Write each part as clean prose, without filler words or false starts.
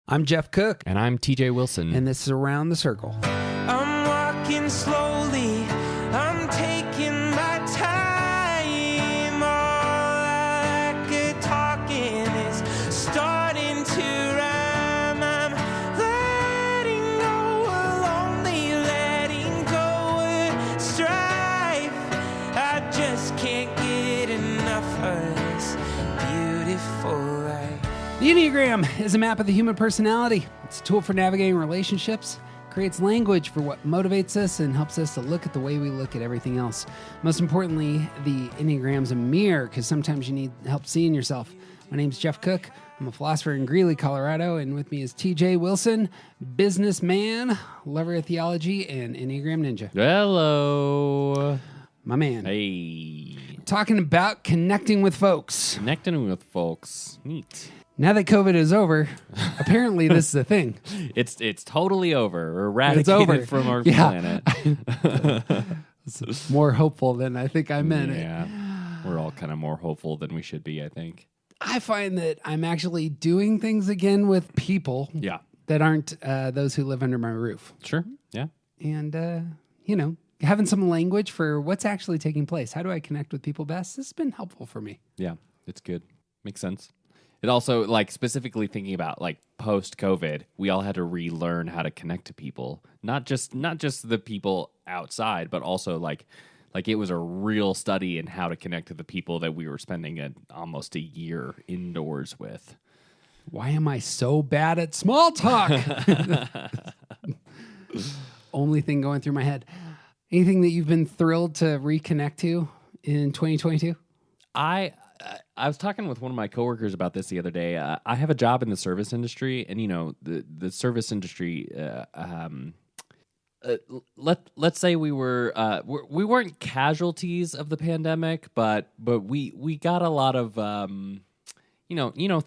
I'm Jeff Cook, And I'm TJ Wilson. and this is Around the Circle. I'm walking slowly, I'm taking my time. All I could talking is starting to rhyme. I'm letting go of lonely, letting go of strife. I just can't get enough of this beautiful life. The Enneagram is a map of the human personality. It's a tool for navigating relationships, creates language for what motivates us, and helps us to look at the way we look at everything else. Most importantly, the Enneagram's a mirror, because sometimes you need help seeing yourself. My name's Jeff Cook. I'm a philosopher in Greeley, Colorado, and with me is TJ Wilson, businessman, lover of theology, and Enneagram ninja. Hello. My man. Hey. Talking about connecting with folks. Connecting with folks. Neat. Now that COVID is over, apparently this is a thing. It's totally over. We're eradicated over. from our Yeah. planet. It's more hopeful than I think I meant it. Yeah. We're all kind of more hopeful than we should be, I think. I find that I'm actually doing things again with people Yeah. that aren't those who live under my roof. Sure. Yeah. And, having some language for what's actually taking place. How do I connect with people best? This has been helpful for me. Yeah. It's good. Makes sense. It also, specifically thinking about, post-COVID, we all had to relearn how to connect to people. Not just the people outside, but also, it was a real study in how to connect to the people that we were spending almost a year indoors with. Why am I so bad at small talk? Only thing going through my head. Anything that you've been thrilled to reconnect to in 2022? I was talking with one of my coworkers about this the other day. I have a job in the service industry, and the service industry. Let's say we weren't casualties of the pandemic, but we got a lot of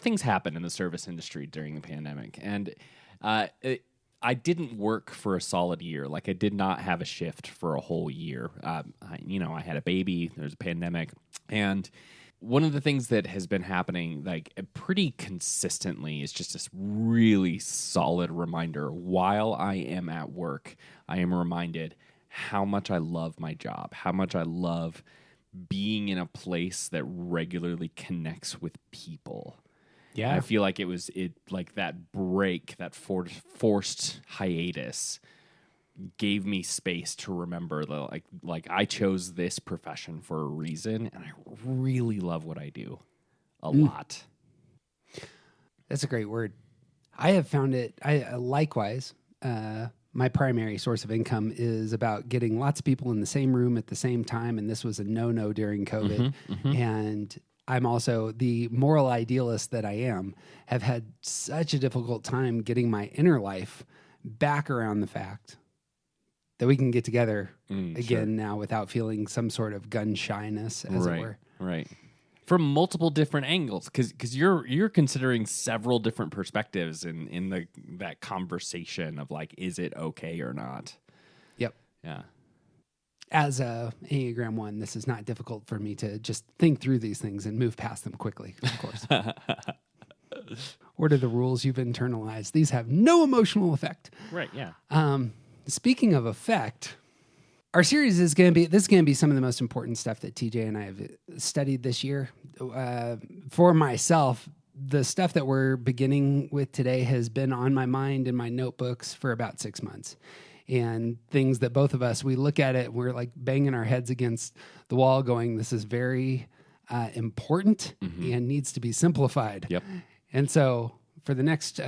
things happen in the service industry during the pandemic, and I didn't work for a solid year. I did not have a shift for a whole year. I had a baby. There's a pandemic, and one of the things that has been happening pretty consistently is just this really solid reminder. While I am at work, I am reminded how much I love my job, how much I love being in a place that regularly connects with people. Yeah. I feel like that break, that forced hiatus gave me space to remember that I chose this profession for a reason, and I really love what I do a lot. That's a great word. I have found it, likewise, my primary source of income is about getting lots of people in the same room at the same time, and this was a no-no during COVID. And I'm also the moral idealist that I am, have had such a difficult time getting my inner life back around the fact that we can get together again now without feeling some sort of gun shyness, as it were. Right. From multiple different angles, because you're considering several different perspectives in that conversation of is it okay or not? Yep. Yeah. As a Enneagram 1, this is not difficult for me to just think through these things and move past them quickly, of course. What are the rules you've internalized? These have no emotional effect. Right, yeah. Speaking of effect, our series is going to be some of the most important stuff that TJ and I have studied this year. For myself, the stuff that we're beginning with today has been on my mind in my notebooks for about 6 months. And things that both of us, we look at it, we're banging our heads against the wall going, this is very important and needs to be simplified. Yep. And so for the next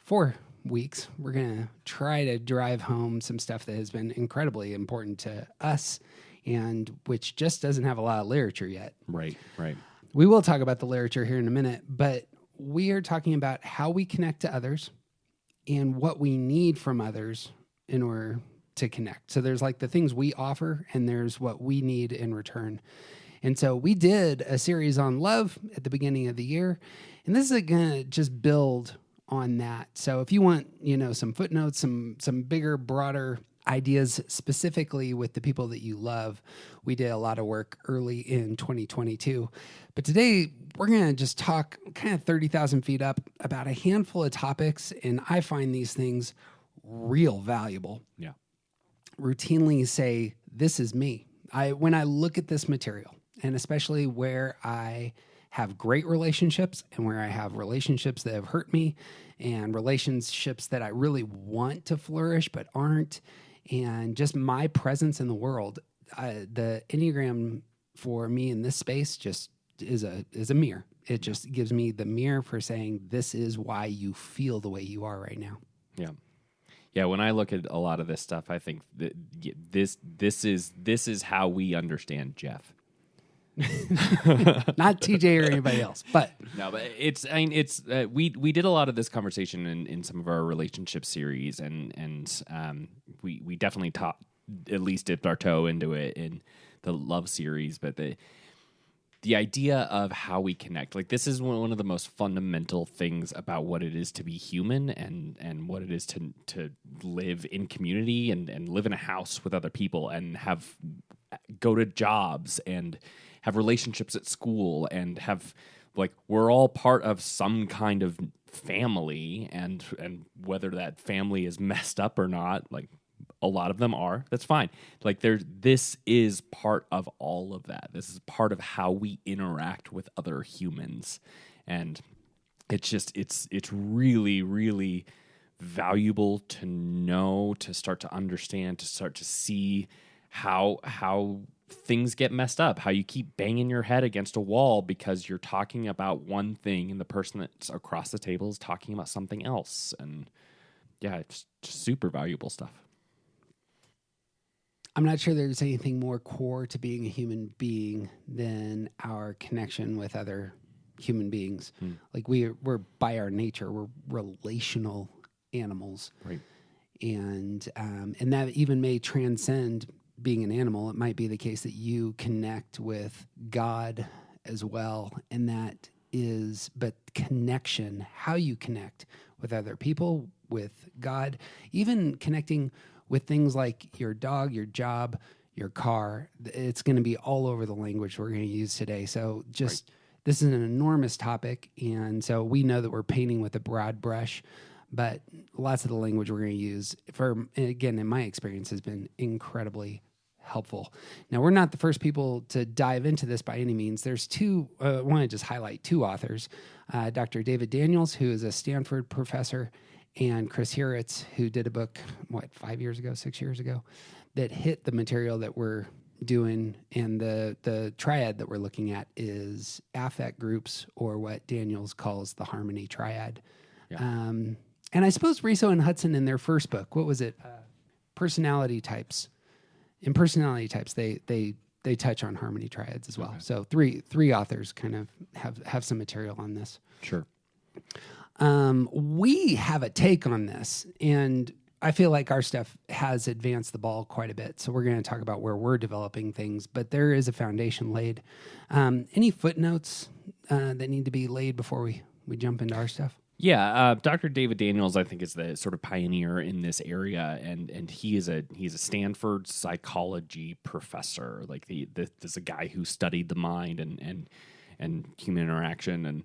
4 weeks, we're going to try to drive home some stuff that has been incredibly important to us and which just doesn't have a lot of literature yet. Right. We will talk about the literature here in a minute, but we are talking about how we connect to others and what we need from others in order to connect. So there's the things we offer and there's what we need in return. And so we did a series on love at the beginning of the year, and this is going to just build on that. So if you want, some footnotes, some bigger, broader ideas specifically with the people that you love. We did a lot of work early in 2022. But today, we're going to just talk kind of 30,000 feet up about a handful of topics. And I find these things real valuable. Yeah. Routinely say, this is me. When I look at this material, and especially where I have great relationships and where I have relationships that have hurt me and relationships that I really want to flourish but aren't, and just my presence in the world, the Enneagram for me in this space just is a mirror. It just gives me the mirror for saying, this is why you feel the way you are right now. Yeah. Yeah, when I look at a lot of this stuff, I think that this is how we understand Jeff. Not TJ or anybody else, but no, but we did a lot of this conversation in some of our relationship series, and we definitely at least dipped our toe into it in the love series, but the idea of how we connect, like this is one of the most fundamental things about what it is to be human and what it is to live in community and live in a house with other people and go to jobs and have relationships at school and have, like, we're all part of some kind of family, and whether that family is messed up or not, like a lot of them are, that's fine. Like this is part of all of that. This is part of how we interact with other humans. And it's really, really valuable to know, to start to understand, to start to see how things get messed up, how you keep banging your head against a wall because you're talking about one thing and the person that's across the table is talking about something else. And yeah, it's just super valuable stuff. I'm not sure there's anything more core to being a human being than our connection with other human beings. Like we're by our nature, we're relational animals. Right. And that even may transcend being an animal. It might be the case that you connect with God as well. And but connection, how you connect with other people, with God, even connecting with things like your dog, your job, your car, it's going to be all over the language we're going to use today. So This is an enormous topic. And so we know that we're painting with a broad brush, but lots of the language we're going to use again, in my experience, has been incredibly helpful. Now, we're not the first people to dive into this by any means. There's I want to just highlight two authors, Dr. David Daniels, who is a Stanford professor, and Chris Heuertz, who did a book, 6 years ago, that hit the material that we're doing. And the triad that we're looking at is affect groups, or what Daniels calls the harmony triad. Yeah. And I suppose Riso and Hudson, in their first book, what was it? Personality types. In personality types, they touch on harmony triads as well. Okay. So three authors kind of have some material on this. Sure. We have a take on this, and I feel like our stuff has advanced the ball quite a bit. So we're going to talk about where we're developing things, but there is a foundation laid. Any footnotes that need to be laid before we jump into our stuff? Yeah, Dr. David Daniels, I think, is the sort of pioneer in this area, and he's a Stanford psychology professor. Like this is a guy who studied the mind and human interaction, and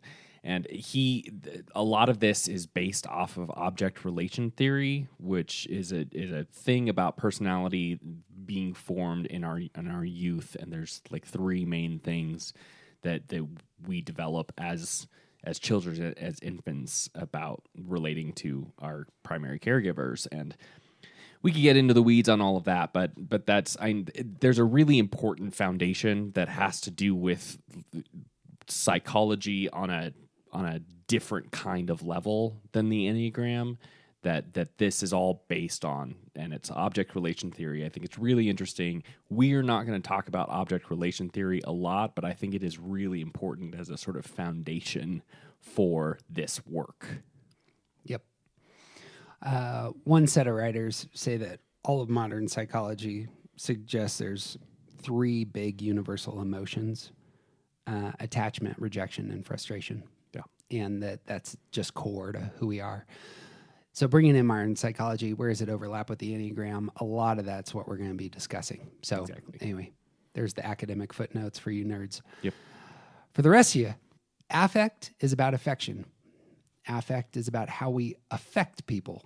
a lot of this is based off of object relation theory, which is a thing about personality being formed in our youth. And there's like three main things that we develop as children, as infants, about relating to our primary caregivers. And we could get into the weeds on all of that, but there's a really important foundation that has to do with psychology on a different kind of level than the Enneagram that this is all based on, and it's object relation theory. I think it's really interesting. We're not going to talk about object relation theory a lot, but I think it is really important as a sort of foundation for this work. Yep. One set of writers say that all of modern psychology suggests there's three big universal emotions: attachment, rejection, and frustration. Yeah. And that's just core to who we are. So bringing in modern psychology, where does it overlap with the Enneagram? A lot of that's what we're going to be discussing. So Exactly. anyway, there's the academic footnotes for you nerds. Yep. For the rest of you, affect is about affection. Affect is about how we affect people.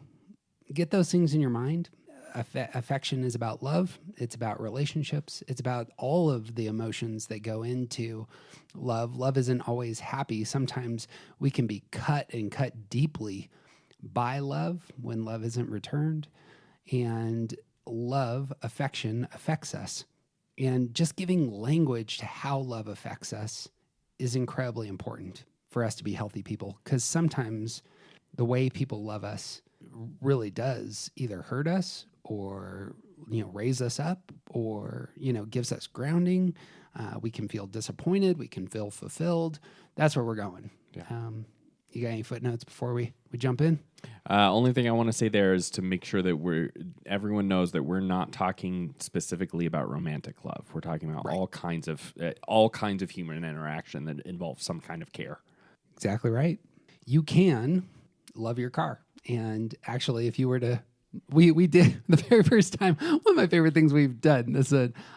Get those things in your mind. Affection is about love. It's about relationships. It's about all of the emotions that go into love. Love isn't always happy. Sometimes we can be cut deeply by love when love isn't returned. And love, affection, affects us. And just giving language to how love affects us is incredibly important for us to be healthy people, because sometimes the way people love us really does either hurt us or raise us up or gives us grounding. We can feel disappointed. We can feel fulfilled. That's where we're going. Yeah. You got any footnotes before we jump in? Only thing I want to say there is to make sure that everyone knows that we're not talking specifically about romantic love. We're talking about all kinds of human interaction that involves some kind of care. Exactly right. You can love your car. And actually, if you were to, we did the very first time, one of my favorite things we've done,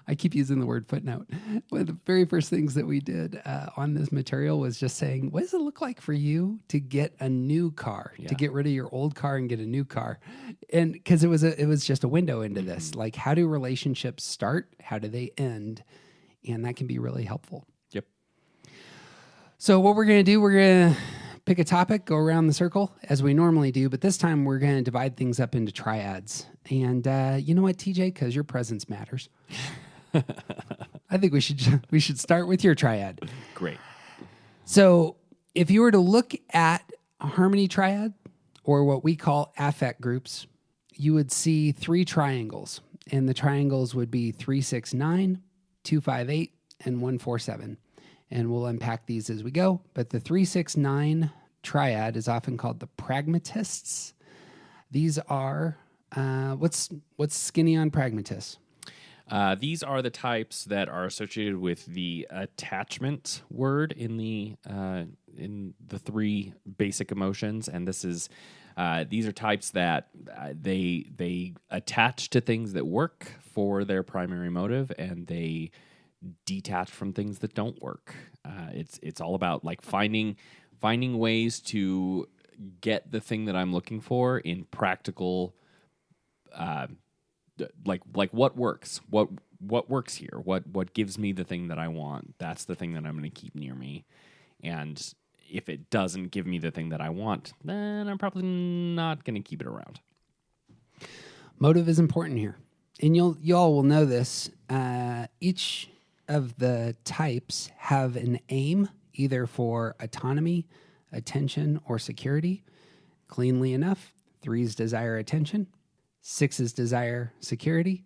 I keep using the word footnote. One of the very first things that we did on this material was just saying, what does it look like for you to get a new car, to get rid of your old car and get a new car? And because it was just a window into this, like how do relationships start? How do they end? And that can be really helpful. Yep. So what we're going to do, we're going to pick a topic, go around the circle as we normally do, but this time we're going to divide things up into triads. And you know what, TJ? Because your presence matters. I think we should start with your triad. Great. So if you were to look at a harmony triad, or what we call affect groups, you would see 3 triangles. And the triangles would be 3, 6, 9, 2, 5, 8, and 1, 4, 7. And we'll unpack these as we go. But the 3, 6, 9 triad is often called the pragmatists. These are, what's skinny on pragmatists? These are the types that are associated with the attachment word in the 3 basic emotions, and these are types that they attach to things that work for their primary motive, and they detach from things that don't work. It's all about like finding ways to get the thing that I'm looking for in practical, like what works, what works here, what gives me the thing that I want. That's the thing that I'm going to keep near me. And if it doesn't give me the thing that I want, then I'm probably not going to keep it around. Motive is important here, and y'all will know this. Each of the types have an aim, either for autonomy, attention, or security. Cleanly enough, 3s desire attention, 6s desire security,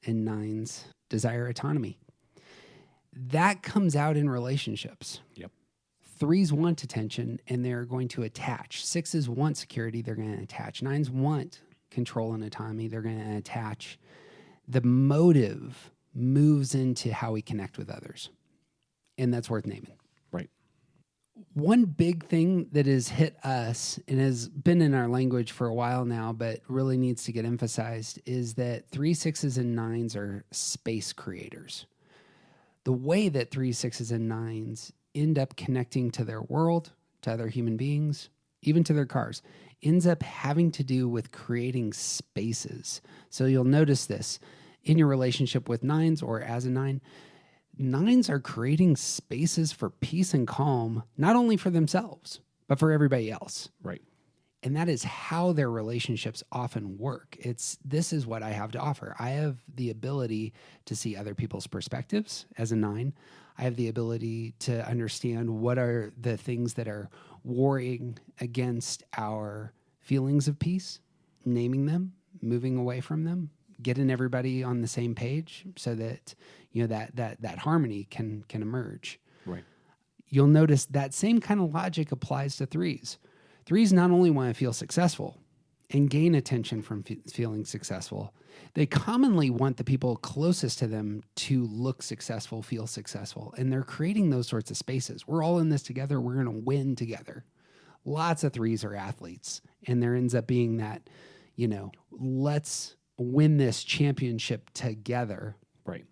and 9s desire autonomy. That comes out in relationships. Yep. 3s want attention, and they're going to attach. 6s want security, they're going to attach. 9s want control and autonomy, they're going to attach. The motive moves into how we connect with others. And that's worth naming. Right. One big thing that has hit us and has been in our language for a while now, but really needs to get emphasized, is that 3, 6s, and 9s are space creators. The way that 3, 6s, and 9s end up connecting to their world, to other human beings, even to their cars, ends up having to do with creating spaces. So you'll notice this in your relationship with 9s or as a 9. 9s are creating spaces for peace and calm, not only for themselves, but for everybody else. Right. And that is how their relationships often work. This is what I have to offer. I have the ability to see other people's perspectives as a 9. I have the ability to understand what are the things that are warring against our feelings of peace, naming them, moving away from them, getting everybody on the same page so that that harmony can emerge. Right. You'll notice that same kind of logic applies to 3s. 3s not only want to feel successful and gain attention from feeling successful, they commonly want the people closest to them to look successful, feel successful, and they're creating those sorts of spaces. We're all in this together. We're going to win together. lots of threes are athletes, and there ends up being that, let's win this championship together Right.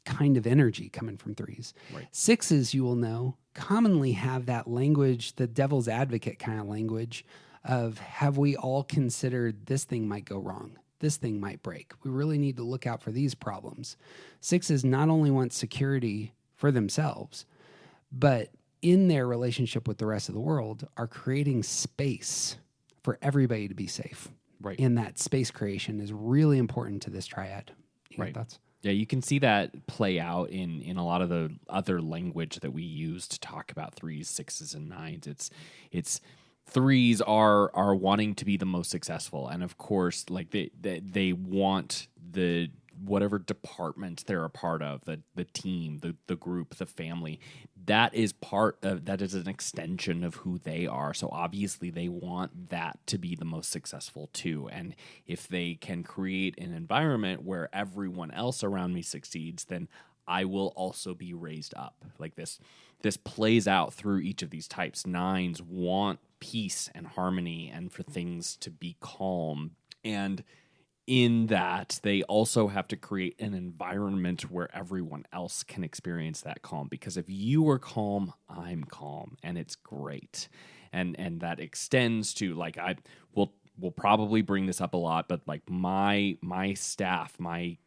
kind of energy coming from threes. Right. Sixes, you will know, commonly have that language, the devil's advocate kind of language of, have we all considered this thing might go wrong? This thing might break. We really need to look out for these problems. Sixes not only want security for themselves, but in their relationship with the rest of the world are creating space for everybody to be safe. Right. And that space creation is really important to this triad. Right. Thoughts? Yeah, you can see that play out in a lot of the other language that we use to talk about threes, sixes, and nines. It's threes are wanting to be the most successful, and of course, like they want the whatever department they're a part of, the team, the group, the family. That is an extension of who they are. So obviously they want that to be the most successful too. And if they can create an environment where everyone else around me succeeds, then I will also be raised up. Like this plays out through each of these types. Nines want peace and harmony and for things to be calm. And in that, they also have to create an environment where everyone else can experience that calm. Because if you are calm, I'm calm, and it's great. And that extends to, like, we'll probably bring this up a lot, but like my staff, my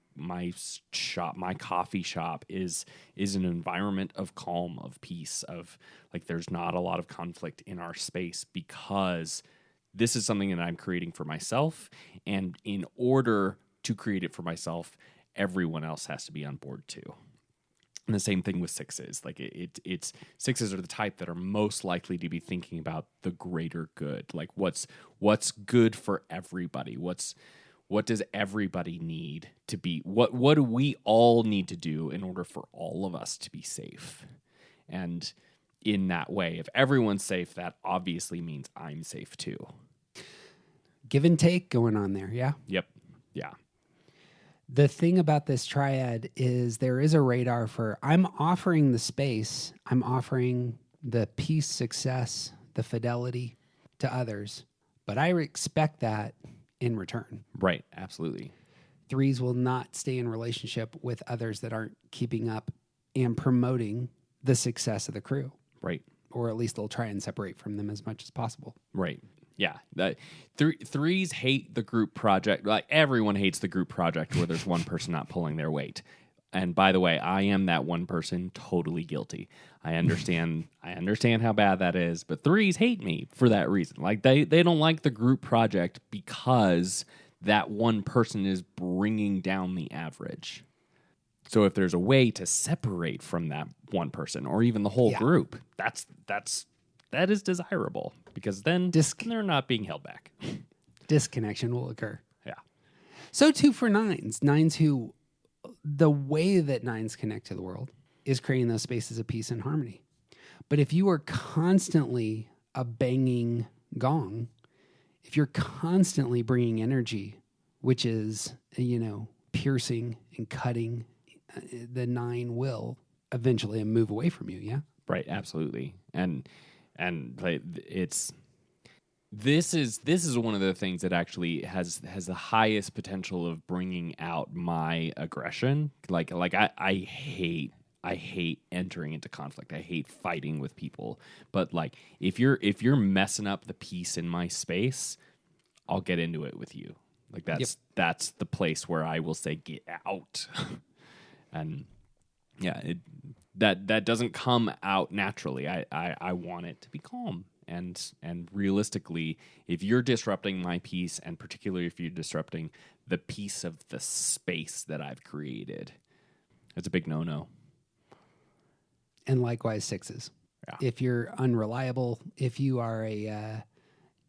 shop, my coffee shop is an environment of calm, of peace, of like there's not a lot of conflict in our space because this is something that I'm creating for myself, and in order to create it for myself, everyone else has to be on board too. And the same thing with sixes. Like it's sixes are the type that are most likely to be thinking about the greater good. Like what's good for everybody? What does everybody need to be? What do we all need to do in order for all of us to be safe? And in that way, if everyone's safe, that obviously means I'm safe too. Give and take going on there, yeah? Yep. Yeah. The thing about this triad is there is a radar for, I'm offering the space, I'm offering the peace, success, the fidelity to others, but I expect that in return. Right. Absolutely. Threes will not stay in relationship with others that aren't keeping up and promoting the success of the crew. Right. Or at least they'll try and separate from them as much as possible. Right. Yeah. Threes hate the group project. Like everyone hates the group project where there's one person not pulling their weight. And by the way, I am that one person, totally guilty. I understand how bad that is, but threes hate me for that reason. Like they don't like the group project because that one person is bringing down the average. So if there's a way to separate from that one person or even the whole group, that is desirable because then they're not being held back. Disconnection will occur. Yeah. So too for nines. Nines who, the way that nines connect to the world is creating those spaces of peace and harmony. But if you are constantly a banging gong, if you're constantly bringing energy, which is, piercing and cutting, the nine will eventually move away from you. Yeah. Right. Absolutely. And like this is one of the things that actually has the highest potential of bringing out my aggression. Like I hate entering into conflict. I hate fighting with people. But like if you're messing up the peace in my space, I'll get into it with you. Like that's the place where I will say get out. And yeah, that doesn't come out naturally. I want it to be calm. And realistically, if you're disrupting my peace, and particularly if you're disrupting the peace of the space that I've created, it's a big no-no. And likewise, sixes. Yeah. If you're unreliable, if you are an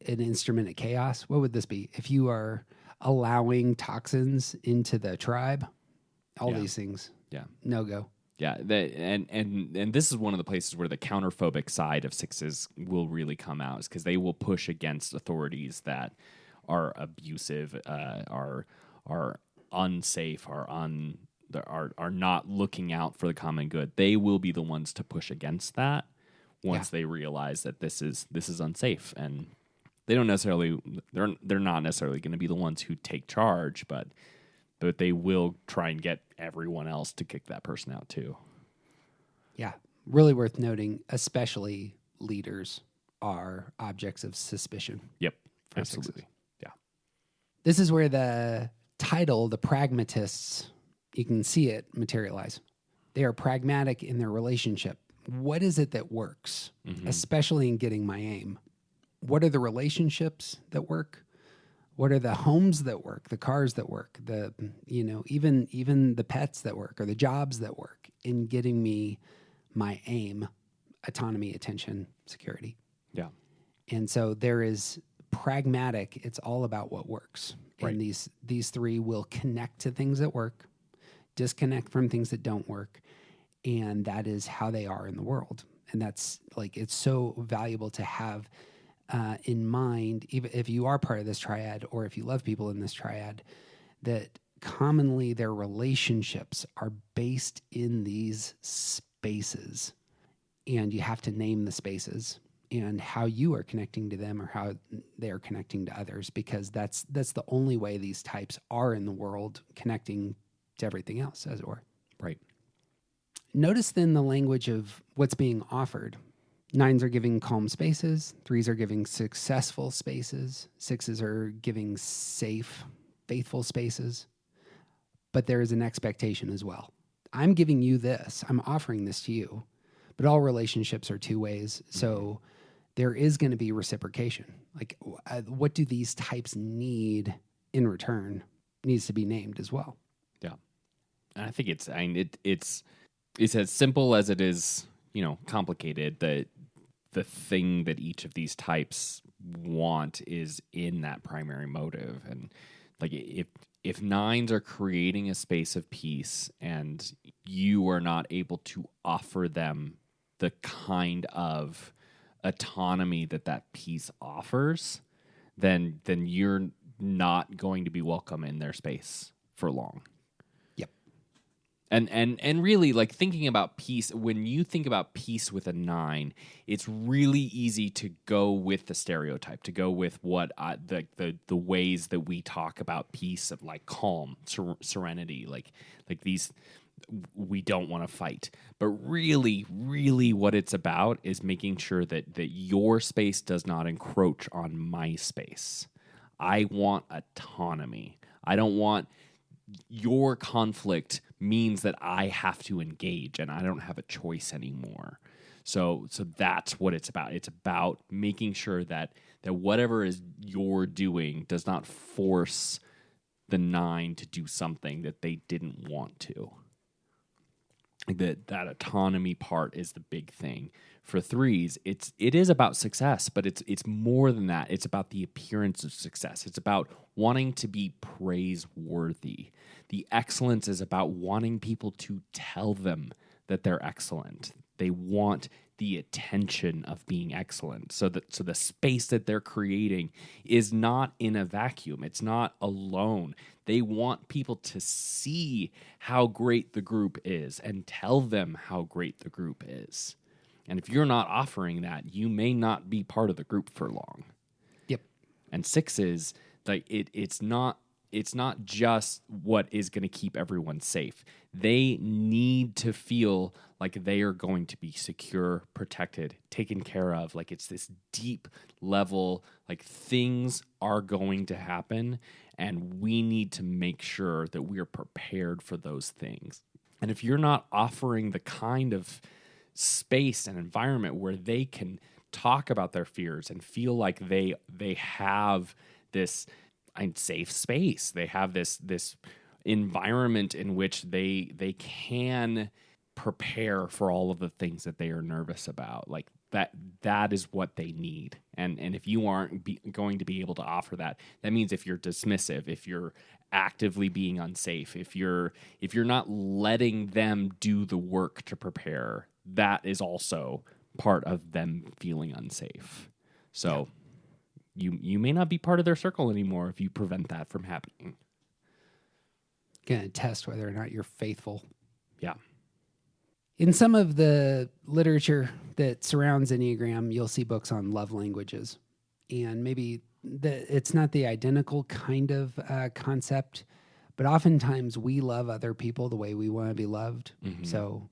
instrument of chaos, what would this be? If you are allowing toxins into the tribe, all these things, no go. Yeah, and this is one of the places where the counterphobic side of sixes will really come out, is because they will push against authorities that are abusive, are unsafe, are not looking out for the common good. They will be the ones to push against that, once they realize that this is unsafe, and they don't necessarily they're not necessarily going to be the ones who take charge, but they will try and get everyone else to kick that person out too. Yeah. Really worth noting, especially leaders are objects of suspicion. Yep, For absolutely. sixes. Yeah. This is where the title, the pragmatists, you can see it materialize. They are pragmatic in their relationship. What is it that works, especially in getting my aim? What are the relationships that work? What are the homes that work, the cars that work, the, even the pets that work or the jobs that work in getting me my aim, autonomy, attention, security. Yeah. And so there is pragmatic. It's all about what works. Right. And these three will connect to things that work, disconnect from things that don't work. And that is how they are in the world. And that's like, it's so valuable to have in mind, even if you are part of this triad or if you love people in this triad, that commonly their relationships are based in these spaces. And you have to name the spaces and how you are connecting to them or how they are connecting to others, because that's the only way these types are in the world, connecting to everything else, as it were. Right. Notice then the language of what's being offered. 9s are giving calm spaces. 3s are giving successful spaces. 6s are giving safe, faithful spaces. But there is an expectation as well. I'm giving you this. I'm offering this to you. But all relationships are two ways. So there is going to be reciprocation. Like, what do these types need in return needs to be named as well. Yeah. And I think it's as simple as it is, complicated. The thing that each of these types want is in that primary motive. And like if 9s are creating a space of peace and you are not able to offer them the kind of autonomy that peace offers, then you're not going to be welcome in their space for long. And really, like, thinking about peace, when you think about peace with a 9, it's really easy to go with the stereotype, to go with what the ways that we talk about peace, of like calm, serenity, like these, we don't want to fight. But really, really what it's about is making sure that your space does not encroach on my space. I want autonomy. I don't want your conflict means that I have to engage and I don't have a choice anymore. So that's what it's about. It's about making sure that whatever is you're doing does not force the 9 to do something that they didn't want to. That autonomy part is the big thing. For 3s, it is about success, but it's more than that. It's about the appearance of success. It's about wanting to be praiseworthy. The excellence is about wanting people to tell them that they're excellent. They want the attention of being excellent. So the space that they're creating is not in a vacuum. It's not alone. They want people to see how great the group is and tell them how great the group is. And if you're not offering that, you may not be part of the group for long. Yep. And 6s, like it's not just what is going to keep everyone safe. They need to feel like they are going to be secure, protected, taken care of. Like it's this deep level, like things are going to happen and we need to make sure that we are prepared for those things. And if you're not offering the kind of space and environment where they can talk about their fears and feel like they have this safe space, they have this environment in which they can prepare for all of the things that they are nervous about, like that is what they need. And if you aren't going to be able to offer that means if you're dismissive, if you're actively being unsafe, if you're not letting them do the work to prepare, that is also part of them feeling unsafe. So you may not be part of their circle anymore if you prevent that from happening. Gonna test whether or not you're faithful. Yeah. In some of the literature that surrounds Enneagram, you'll see books on love languages. And maybe it's not the identical kind of concept, but oftentimes we love other people the way we want to be loved. Mm-hmm. So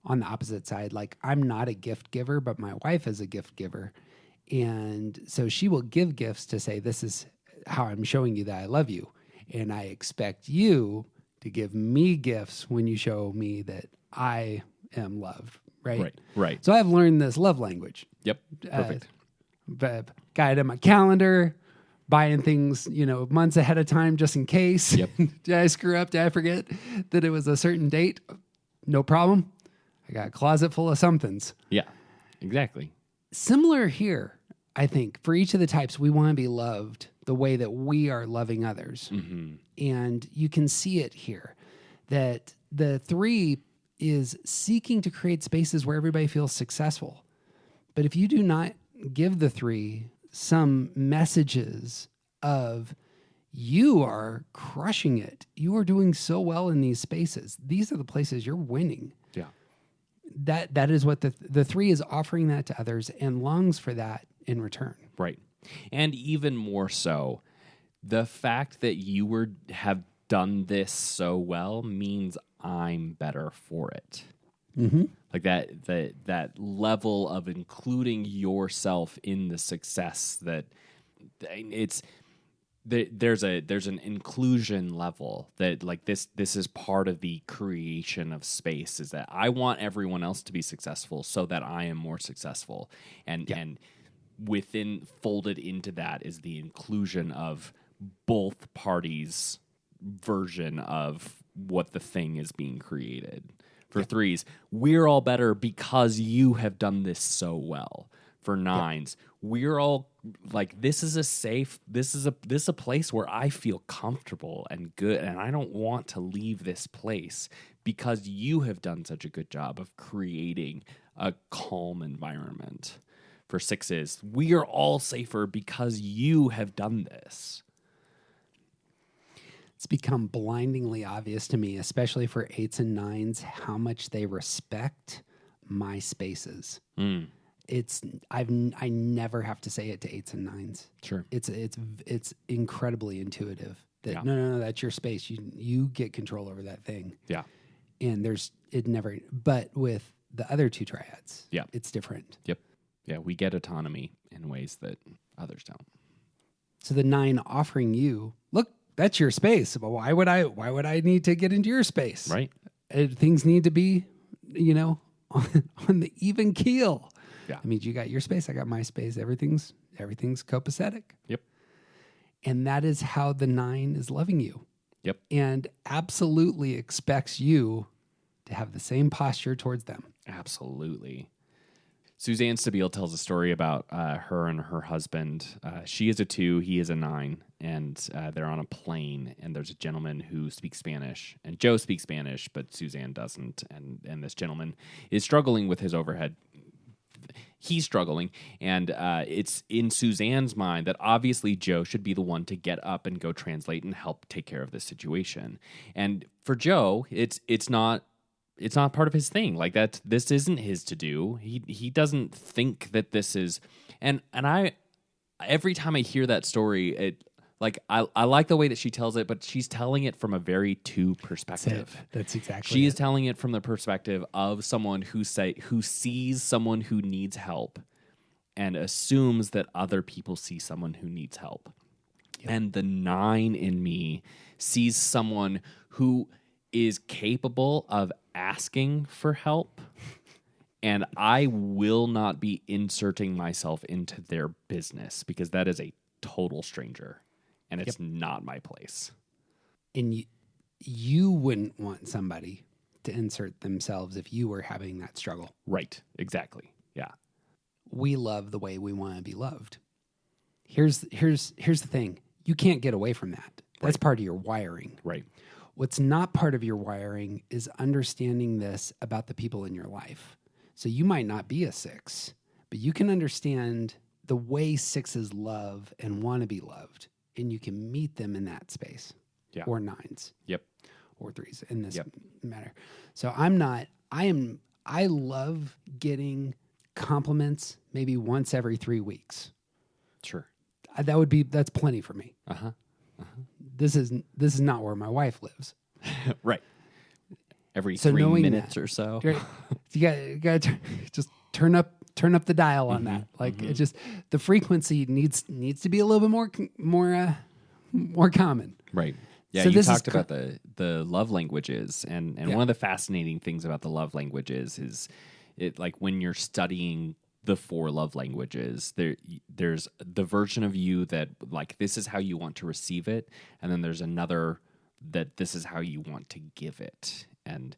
on the opposite side, like I'm not a gift giver, but my wife is a gift giver. And so she will give gifts to say, this is how I'm showing you that I love you. And I expect you to give me gifts when you show me that I am loved, right? Right. So I've learned this love language. Yep. Perfect. Got it in my calendar, buying things, months ahead of time just in case. Yep. Did I screw up? Did I forget that it was a certain date? No problem. I got a closet full of somethings. Yeah, exactly. Similar here, I think, for each of the types, we want to be loved the way that we are loving others. Mm-hmm. And you can see it here that the 3 is seeking to create spaces where everybody feels successful. But if you do not give the 3 some messages of you are crushing it, you are doing so well in these spaces, these are the places you're winning. Yeah. That is what the 3 is offering that to others and longs for that in return. Right. And even more so, the fact that you have done this so well means I'm better for it. Mm-hmm. Like that level of including yourself in the success, that it's there's an inclusion level that like this is part of the creation of space, is that I want everyone else to be successful so that I am more successful, and within folded into that is the inclusion of both parties' version of what the thing is being created. For 3s, we're all better because you have done this so well. For 9s, we're all like, this is a place where I feel comfortable and good, and I don't want to leave this place because you have done such a good job of creating a calm environment. For 6s, we are all safer because you have done this. It's become blindingly obvious to me, especially for 8s and 9s, how much they respect my spaces. I never have to say it to 8s and 9s. Sure. It's incredibly intuitive that Yeah. no, that's your space. You get control over that thing. Yeah. And but with the other 2 triads, Yeah. it's different. Yep. Yeah, we get autonomy in ways that others don't. So the 9 offering you, look, that's your space. But why would I need to get into your space? Right. Things need to be, on the even keel. Yeah. I mean, you got your space, I got my space. Everything's copacetic. Yep. And that is how the 9 is loving you. Yep. And absolutely expects you to have the same posture towards them. Absolutely. Suzanne Stabile tells a story about her and her husband. She is a 2, he is a 9, and they're on a plane, and there's a gentleman who speaks Spanish, and Joe speaks Spanish, but Suzanne doesn't, and this gentleman is struggling with his overhead. He's struggling, and it's in Suzanne's mind that obviously Joe should be the one to get up and go translate and help take care of this situation. And for Joe, it's not part of his thing. Like this isn't his to do. He doesn't think that this is, and I every time I hear that story, I like the way that she tells it, but she's telling it from a very 2 perspective. That's exactly She is telling it from the perspective of someone who sees someone who needs help and assumes that other people see someone who needs help. Yep. And the 9 in me sees someone who is capable of asking for help, and I will not be inserting myself into their business because that is a total stranger, and it's not my place. And you wouldn't want somebody to insert themselves if you were having that struggle. Right. Exactly. Yeah. We love the way we want to be loved. Here's the thing. You can't get away from that. That's part of your wiring. Right. What's not part of your wiring is understanding this about the people in your life. So you might not be a 6, but you can understand the way 6s love and want to be loved, and you can meet them in that space. Or 9s. Yep. Or 3s in this matter. So I I love getting compliments maybe once every 3 weeks. Sure. That's plenty for me. This is not where my wife lives. Right. Every So 3 knowing minutes that- or so. Right? You got to just turn up the dial on that. Like it just the frequency needs to be a little bit more common. Right. Yeah, So you this is talked about the love languages, and Yeah. one of the fascinating things about the love languages is it like when you're studying the 4 love languages, there's the version of you that like this is how you want to receive it, and then there's another that this is how you want to give it. And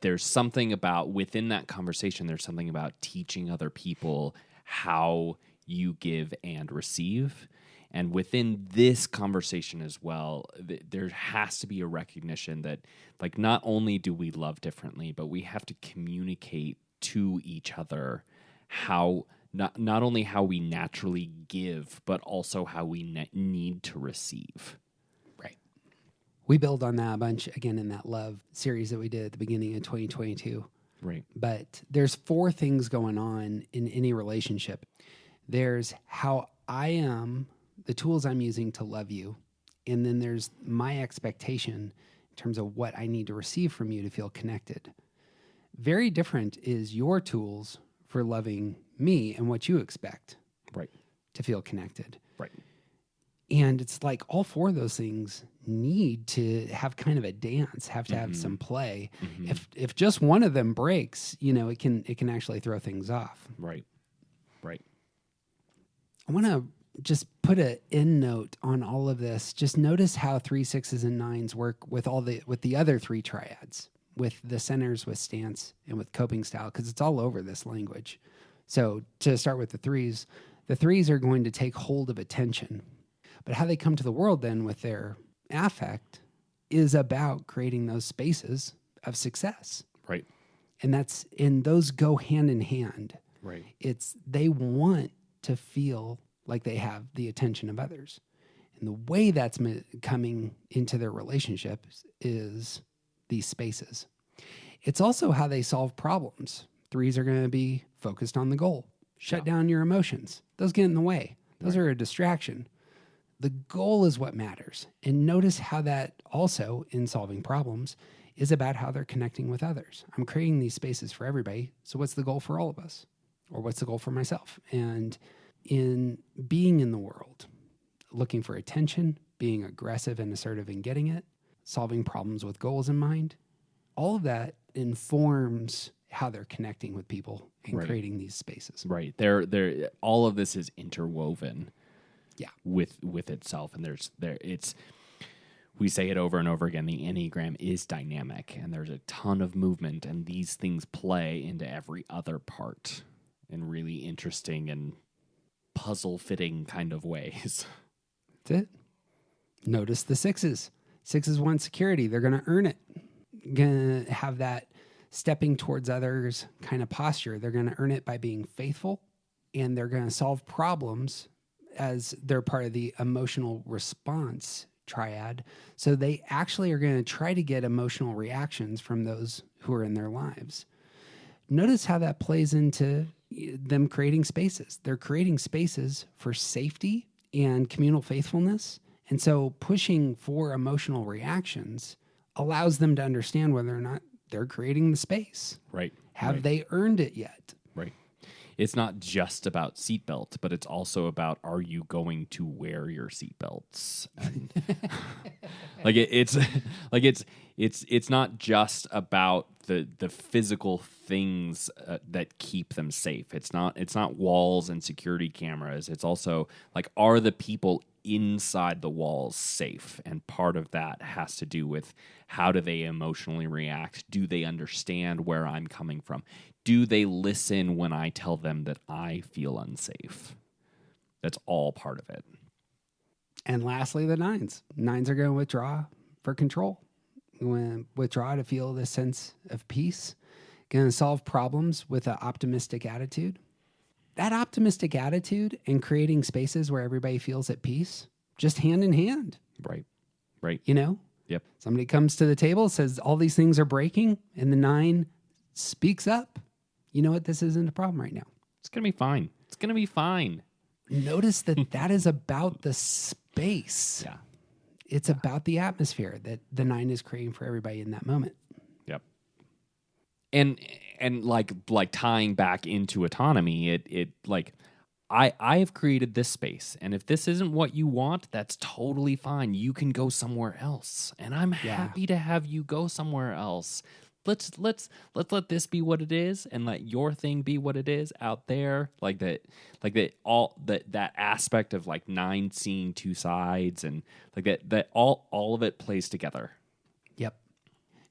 there's something about within that conversation, there's something about teaching other people how you give and receive. And within this conversation as well, there has to be a recognition that, like, not only do we love differently, but we have to communicate to each other how not only how we naturally give, but also how we need to receive. Right. We build on that a bunch again in that love series that we did at the beginning of 2022. Right. But there's 4 things going on in any relationship. There's how I am, the tools I'm using to love you, and then there's my expectation in terms of what I need to receive from you to feel connected. Very different is your tools for loving me and what you expect Right. to feel connected. Right. And it's like all 4 of those things need to have kind of a dance, have to have some play. If just one of them breaks, it can actually throw things off. Right. Right. I want to just put an end note on all of this. Just notice how 3, 6s, and 9s work with the other 3 triads, with the centers, with stance, and with coping style, because it's all over this language. So to start with the 3s are going to take hold of attention. But how they come to the world then with their affect is about creating those spaces of success. Right. And those go hand in hand. Right. They want to feel like they have the attention of others. And the way that's coming into their relationships is these spaces. It's also how they solve problems. 3s are going to be focused on the goal. Shut down your emotions. Those get in the way. Those are a distraction. The goal is what matters. And notice how that also, in solving problems, is about how they're connecting with others. I'm creating these spaces for everybody. So what's the goal for all of us? Or what's the goal for myself? And in being in the world, looking for attention, being aggressive and assertive in getting it, solving problems with goals in mind, all of that informs how they're connecting with people and creating these spaces. Right. They're all of this is interwoven. Yeah. With itself, and we say it over and over again, the Enneagram is dynamic, and there's a ton of movement, and these things play into every other part in really interesting and puzzle-fitting kind of ways. That's it. Notice the 6s. 6s want security. They're going to earn it. Going to have that stepping towards others kind of posture. They're going to earn it by being faithful, and they're going to solve problems as they're part of the emotional response triad. So they actually are going to try to get emotional reactions from those who are in their lives. Notice how that plays into them creating spaces. They're creating spaces for safety and communal faithfulness. And so pushing for emotional reactions allows them to understand whether or not they're creating the space. Right. Have they earned it yet? Right. It's not just about seatbelt, but it's also about, are you going to wear your seatbelts? And it's not just about the physical things that keep them safe. It's not walls and security cameras. It's also like, are the people inside the walls safe? And part of that has to do with how do they emotionally react? Do they understand where I'm coming from? Do they listen when I tell them that I feel unsafe? That's all part of it. And lastly, the 9s. 9s are going to withdraw for control. Going to withdraw to feel this sense of peace. Going to solve problems with an optimistic attitude. That optimistic attitude and creating spaces where everybody feels at peace, just hand in hand. Right. Right. You know? Yep. Somebody comes to the table, says all these things are breaking, and the 9 speaks up. You know what? This isn't a problem right now. It's going to be fine. It's going to be fine. Notice that that is about the space. Yeah. It's about the atmosphere that the 9 is creating for everybody in that moment. Yep. And like tying back into autonomy, it like I have created this space, and if this isn't what you want, that's totally fine. You can go somewhere else, and I'm happy to have you go somewhere else. Let's let this be what it is, and let your thing be what it is out there. Like that aspect of like 9 seeing two sides, and like that all of it plays together. Yep.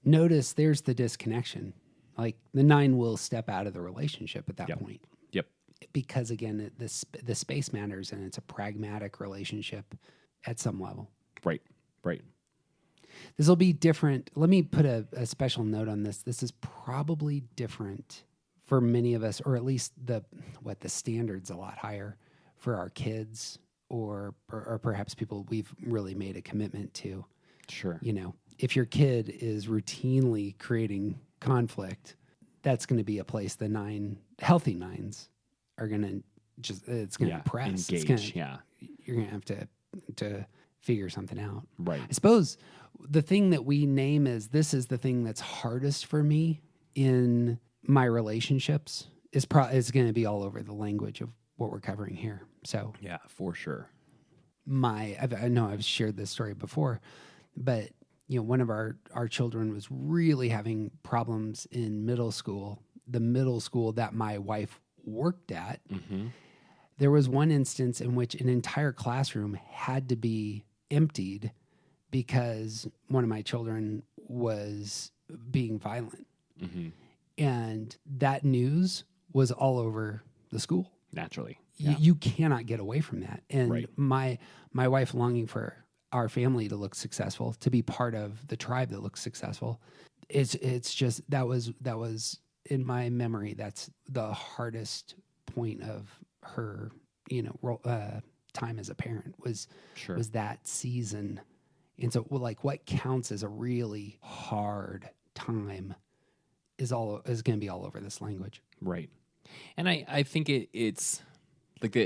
Notice there's the disconnection. Like the 9 will step out of the relationship at that point. Yep. Because again, the space matters, and it's a pragmatic relationship at some level. Right. This will be different. Let me put a special note on this. This is probably different for many of us, or at least the standard's a lot higher for our kids, or perhaps people we've really made a commitment to. Sure. You know, if your kid is routinely creating conflict, that's going to be a place the 9 healthy 9s are going to it's going to press. Engage. You're going to have to figure something out. Right. I suppose the thing that we name as this is the thing that's hardest for me in my relationships is going to be all over the language of what we're covering here. So Yeah, for sure. I know I've shared this story before, but you know, one of our children was really having problems in middle school, the middle school that my wife worked at. Mm-hmm. There was one instance in which an entire classroom had to be emptied because one of my children was being violent. Mm-hmm. And that news was all over the school. Naturally. You cannot get away from that. And Right. my wife longing for our family to look successful, to be part of the tribe that looks successful. It's just that was in my memory. That's the hardest point of her, time as a parent was that season. And so, like, what counts as a really hard time is going to be all over this language. Right. And I think it's like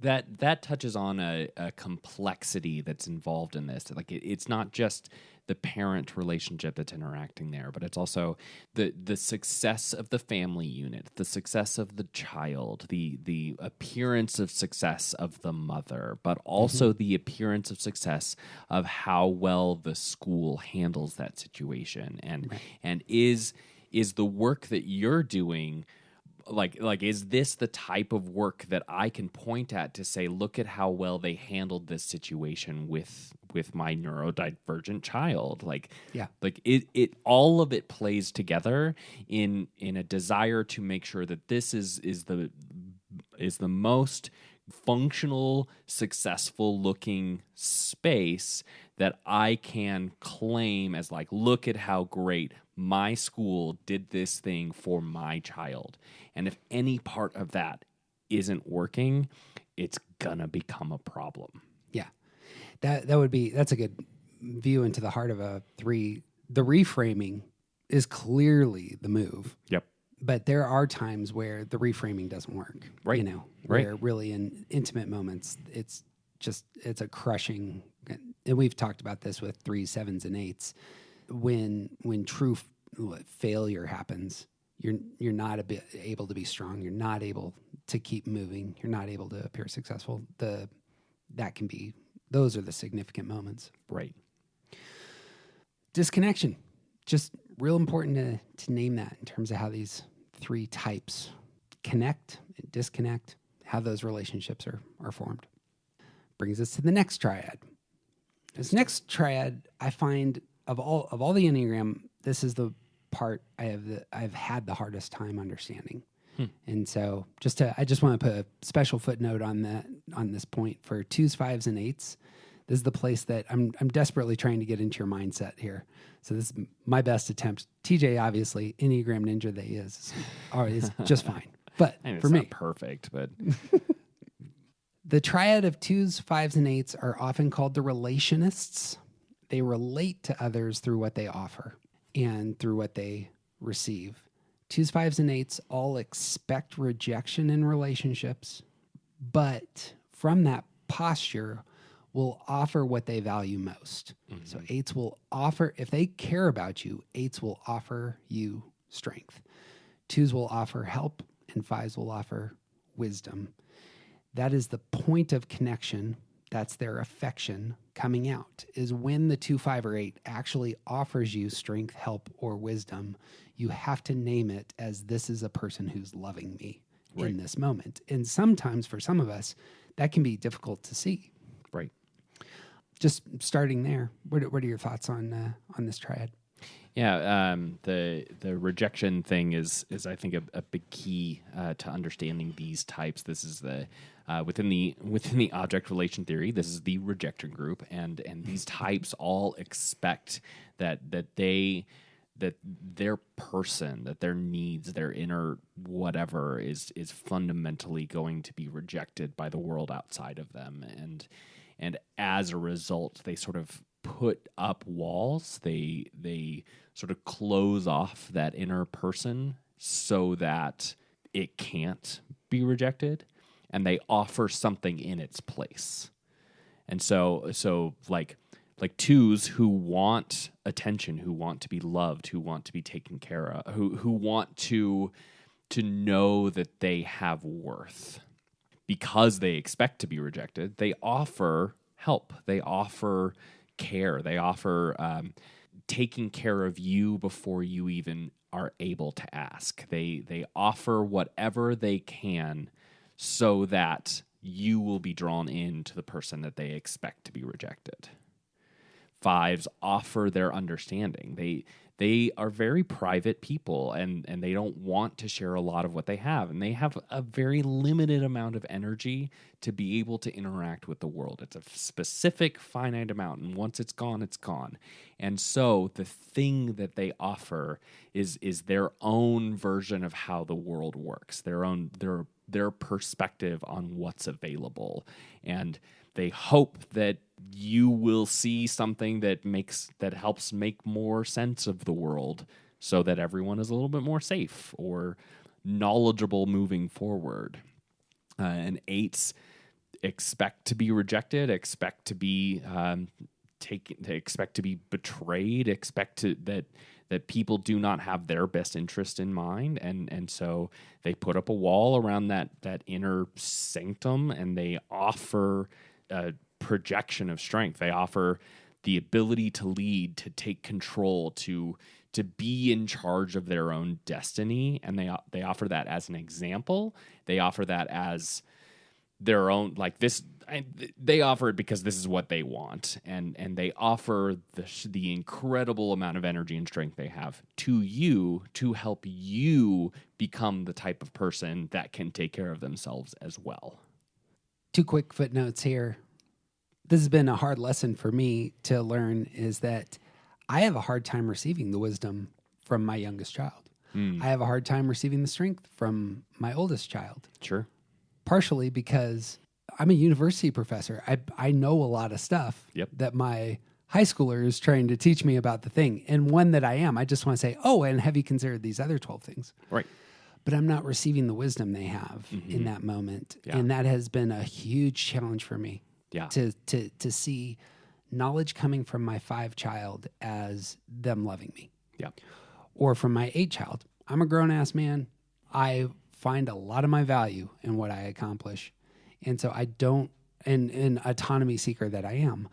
that touches on a complexity that's involved in this. Like it's not just the parent relationship that's interacting there, but it's also the success of the family unit, the success of the child, the appearance of success of the mother, but also the appearance of success of how well the school handles that situation, and is the work that you're doing. Like, is this the type of work that I can point at to say, look at how well they handled this situation with my neurodivergent child? Like it all of it plays together in a desire to make sure that this is the most functional, successful looking space that I can claim as like, look at how great my school did this thing for my child. And if any part of that isn't working, it's gonna become a problem. Yeah. That's a good view into the heart of a 3. The reframing is clearly the move. Yep. But there are times where the reframing doesn't work. Right. Where really in intimate moments, it's a crushing. And we've talked about this with 3s, 7s, and 8s. When true failure happens, you're not able to be strong. You're not able to keep moving. You're not able to appear successful. Those are the significant moments. Right. Disconnection. Just real important to name that in terms of how these 3 types connect and disconnect, how those relationships are formed. Brings us to the next triad. This next triad, I find of all the Enneagram, this is the part I've had the hardest time understanding. And so I just want to put a special footnote on this point for 2s, 5s, and 8s. This is the place that I'm desperately trying to get into your mindset here. So this is my best attempt. TJ, obviously, Enneagram Ninja that he is just fine. But for me, not perfect, but the triad of 2s, 5s, and 8s are often called the relationists. They relate to others through what they offer and through what they receive. 2s, 5s, and 8s all expect rejection in relationships, but from that posture will offer what they value most. So 8s will offer, if they care about you, 8s will offer you strength. 2s will offer help, and 5s will offer wisdom. That is the point of connection. That's their affection coming out, is when the 2, 5, or 8 actually offers you strength, help, or wisdom. You have to name it as, this is a person who's loving me in this moment. And sometimes for some of us, that can be difficult to see. Right. Just starting there, what are your thoughts on this triad? Yeah, the rejection thing is I think a big key to understanding these types. This is the within the object relation theory. This is the rejection group, and these types all expect that their person, that their needs, their inner whatever is fundamentally going to be rejected by the world outside of them, and as a result, they sort of put up walls. They sort of close off that inner person so that it can't be rejected, and they offer something in its place. And so like 2s who want attention, who want to be loved, who want to be taken care of, who want to know that they have worth, because they expect to be rejected, they offer help. They offer care. They offer taking care of you before you even are able to ask. They offer whatever they can so that you will be drawn into the person that they expect to be rejected. 5s offer their understanding. They are very private people, and they don't want to share a lot of what they have. And they have a very limited amount of energy to be able to interact with the world. It's a specific, finite amount, and once it's gone, it's gone. And so the thing that they offer is their own version of how the world works, their perspective on what's available. And they hope that you will see something that helps make more sense of the world, so that everyone is a little bit more safe or knowledgeable moving forward. And 8s expect to be rejected, expect to be expect to be betrayed, expect that people do not have their best interest in mind, and so they put up a wall around that inner sanctum, and they offer a projection of strength. They offer the ability to lead, to take control, to be in charge of their own destiny, and they offer that as an example. They offer that as their own, like this. They offer it because this is what they want, and they offer the incredible amount of energy and strength they have to you to help you become the type of person that can take care of themselves as well. 2 quick footnotes here. This has been a hard lesson for me to learn, is that I have a hard time receiving the wisdom from my youngest child. I have a hard time receiving the strength from my oldest child. Sure. Partially because I'm a university professor. I know a lot of stuff that my high schooler is trying to teach me about the thing. And one that I am, I just want to say, oh, and have you considered these other 12 things? Right. But I'm not receiving the wisdom they have in that moment. Yeah. And that has been a huge challenge for me. Yeah. To see knowledge coming from my 5 child as them loving me. Yeah. Or from my 8 child. I'm a grown-ass man. I find a lot of my value in what I accomplish. And so I don't, an autonomy seeker that I am,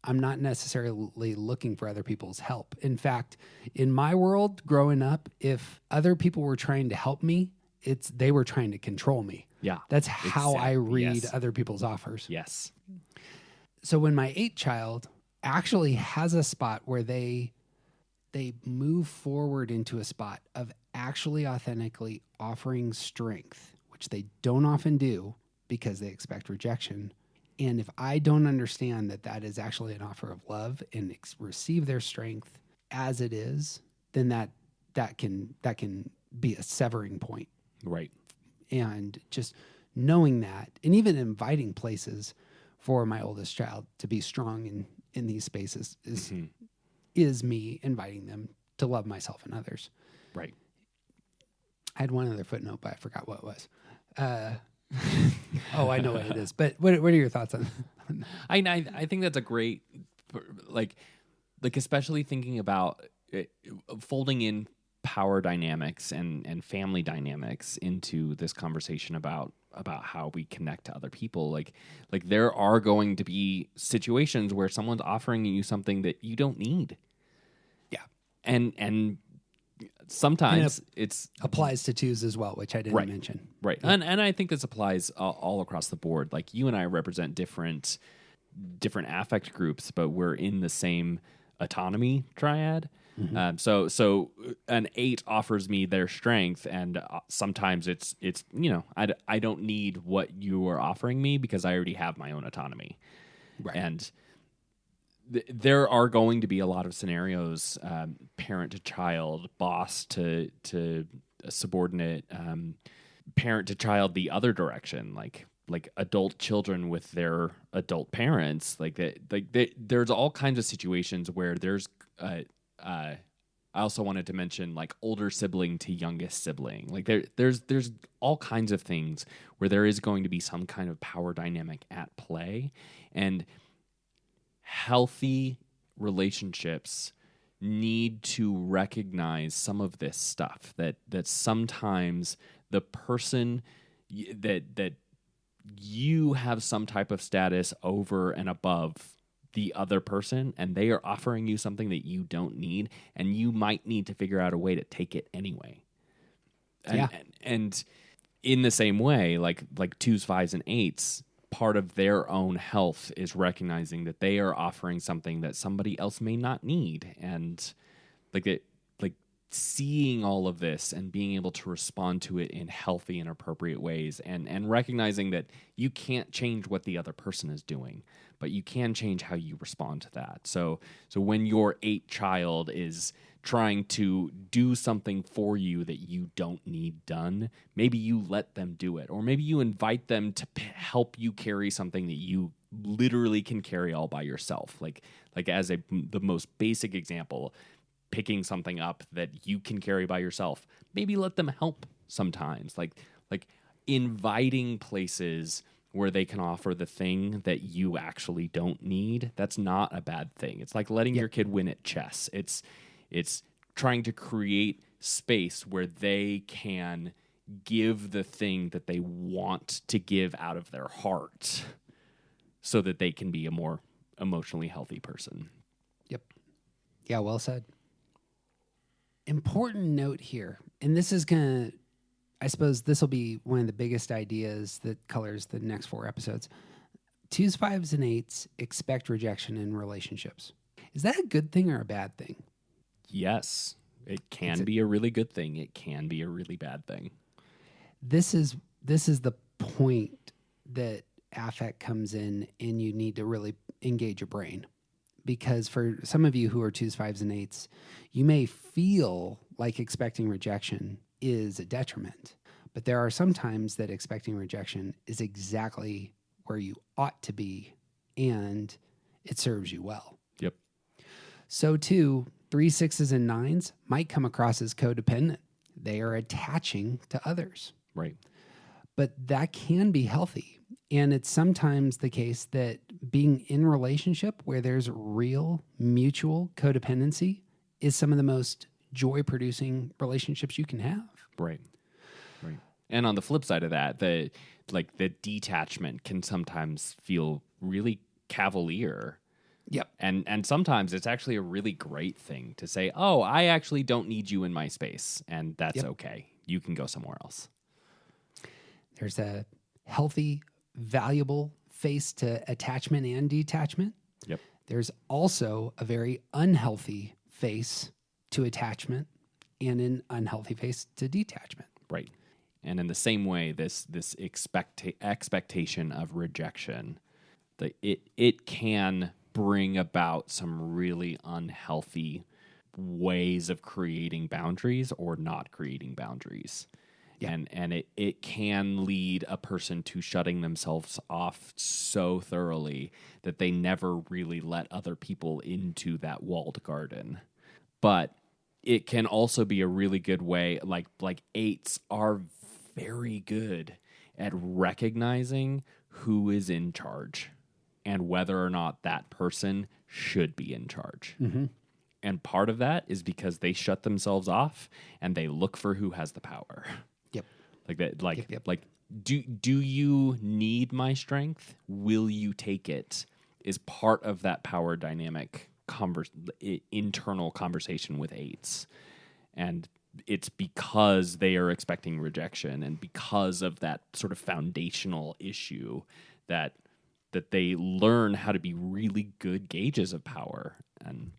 I'm not necessarily looking for other people's help. In fact, in my world growing up, if other people were trying to help me, they were trying to control me. Yeah. That's how I read Yes. other people's offers. Yes. So when my 8 child actually has a spot where they move forward into a spot of actually authentically offering strength, which they don't often do because they expect rejection. And if I don't understand that that is actually an offer of love and receive their strength as it is, then that can be a severing point. Right. And just knowing that, and even inviting places for my oldest child to be strong in these spaces is me inviting them to love myself and others. Right. I had one other footnote, but I forgot what it was. Oh, I know what it is. But what are your thoughts on? I think that's a great, like especially thinking about folding in power dynamics and family dynamics into this conversation about how we connect to other people. Like there are going to be situations where someone's offering you something that you don't need. Yeah. And sometimes it's applies to twos as well, which I didn't mention. Right. Yeah. And I think this applies all across the board. Like you and I represent different affect groups, but we're in the same autonomy triad. Mm-hmm. So an 8 offers me their strength, and sometimes it's I don't need what you are offering me because I already have my own autonomy. Right. And there are going to be a lot of scenarios, parent to child, boss to subordinate, parent to child the other direction, like adult children with their adult parents, there's all kinds of situations where there's I also wanted to mention like older sibling to youngest sibling. Like there's all kinds of things where there is going to be some kind of power dynamic at play, and healthy relationships need to recognize some of this stuff, that sometimes the person that you have some type of status over and above the other person, and they are offering you something that you don't need, and you might need to figure out a way to take it anyway. And in the same way, like 2s, 5s, and 8s, part of their own health is recognizing that they are offering something that somebody else may not need, and seeing all of this and being able to respond to it in healthy and appropriate ways, and recognizing that you can't change what the other person is doing, but you can change how you respond to that. So when your 8 child is trying to do something for you that you don't need done, maybe you let them do it, or maybe you invite them to help you carry something that you literally can carry all by yourself. Like as the most basic example, picking something up that you can carry by yourself, maybe let them help sometimes. Like inviting places where they can offer the thing that you actually don't need. That's not a bad thing. It's like letting your kid win at chess. It's trying to create space where they can give the thing that they want to give out of their heart so that they can be a more emotionally healthy person. Yep. Yeah, well said. Important note here, and this is going to, I suppose this will be one of the biggest ideas that colors the next 4 episodes. 2s, 5s, and 8s expect rejection in relationships. Is that a good thing or a bad thing? Yes. It can be a really good thing. It can be a really bad thing. This is the point that affect comes in, and you need to really engage your brain. Because for some of you who are 2s, 5s, and 8s, you may feel like expecting rejection is a detriment. But there are some times that expecting rejection is exactly where you ought to be, and it serves you well. Yep. So too, 3, 6s, and 9s might come across as codependent. They are attaching to others. Right. But that can be healthy. And it's sometimes the case that being in a relationship where there's real mutual codependency is some of the most joy-producing relationships you can have. Right. And on the flip side of that, the detachment can sometimes feel really cavalier. Yep. And sometimes it's actually a really great thing to say, oh, I actually don't need you in my space, and that's okay. You can go somewhere else. There's a healthy, valuable face to attachment and detachment. Yep. There's also a very unhealthy face to attachment and an unhealthy face to detachment. Right. And in the same way, this expectation of rejection, it can bring about some really unhealthy ways of creating boundaries or not creating boundaries. Yeah. And it can lead a person to shutting themselves off so thoroughly that they never really let other people into that walled garden. But it can also be a really good way, like eights are very good at recognizing who is in charge and whether or not that person should be in charge. And part of that is because they shut themselves off and they look for who has the power. Yep. Like that, like, Yep. like, do you need my strength? Will you take it? Is part of that power dynamic internal conversation with eights. And it's because they are expecting rejection and because of that sort of foundational issue that they learn how to be really good gauges of power. And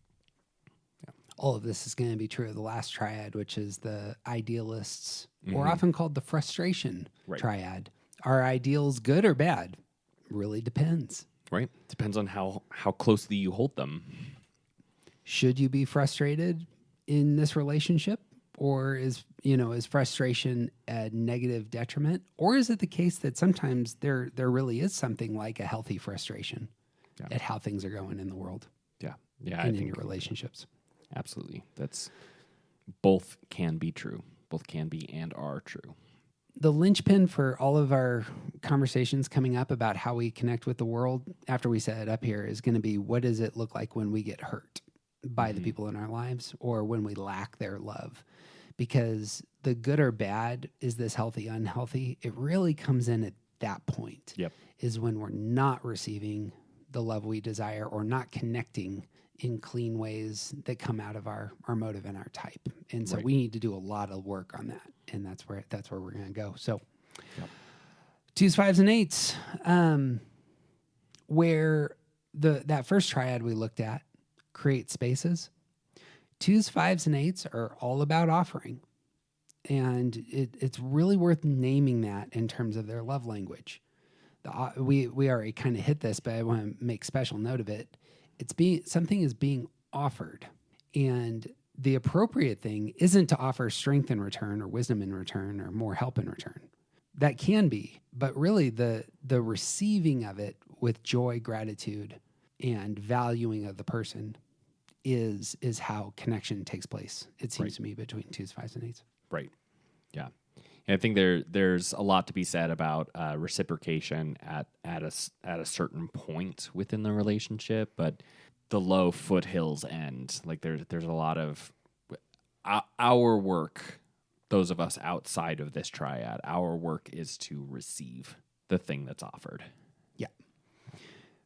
all of this is going to be true of the last triad, which is the idealists, or often called the frustration triad. Are ideals good or bad? Really depends. right, depends on how closely you hold them. Should you be frustrated in this relationship, or is frustration a negative detriment, or is it the case that sometimes there really is something like a healthy frustration at how things are going in the world Yeah, and in your relationships? Absolutely. That's both can be true. Both can be and are true. The linchpin for all of our conversations coming up about how we connect with the world after we set it up here is going to be, what does it look like when we get hurt by the people in our lives or when we lack their love? Because the good or bad, is this healthy, unhealthy? It really comes in at that point. Yep. Is when we're not receiving the love we desire or not connecting in clean ways that come out of our motive and our type. And so we need to do a lot of work on that. And that's where we're going to go. So 2s, 5s, and 8s, where that first triad we looked at, create spaces. 2s, 5s, and 8s are all about offering. And it's really worth naming that in terms of their love language. We already kind of hit this, but I want to make special note of it. Something is being offered, and the appropriate thing isn't to offer strength in return or wisdom in return or more help in return. That can be, but really the receiving of it with joy, gratitude, and valuing of the person is how connection takes place. It seems to me between 2s, 5s, and 8s. Right. Yeah. And I think there's a lot to be said about reciprocation at a certain point within the relationship, but the low foothills end. Like there's a lot of our work, those of us outside of this triad, our work is to receive the thing that's offered. Yeah.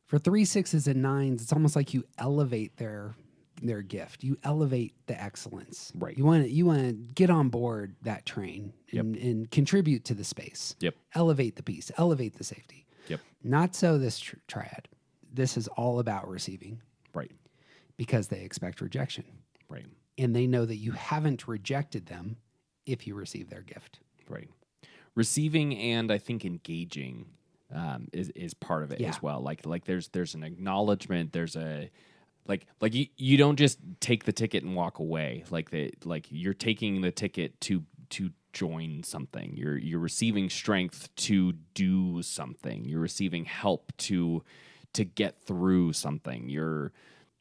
For 3s, 6s, and 9s, it's almost like you elevate their gift. You elevate the excellence. Right. You want to get on board that train and contribute to the space. Yep. Elevate the peace. Elevate the safety. Yep. Not so this triad. This is all about receiving. Right. Because they expect rejection. Right. And they know that you haven't rejected them if you receive their gift. Right. Receiving and I think engaging is part of it as well. Like there's an acknowledgement. There's a like you don't just take the ticket and walk away. Like you're taking the ticket to join something. You're receiving strength to do something. You're receiving help to get through something. You're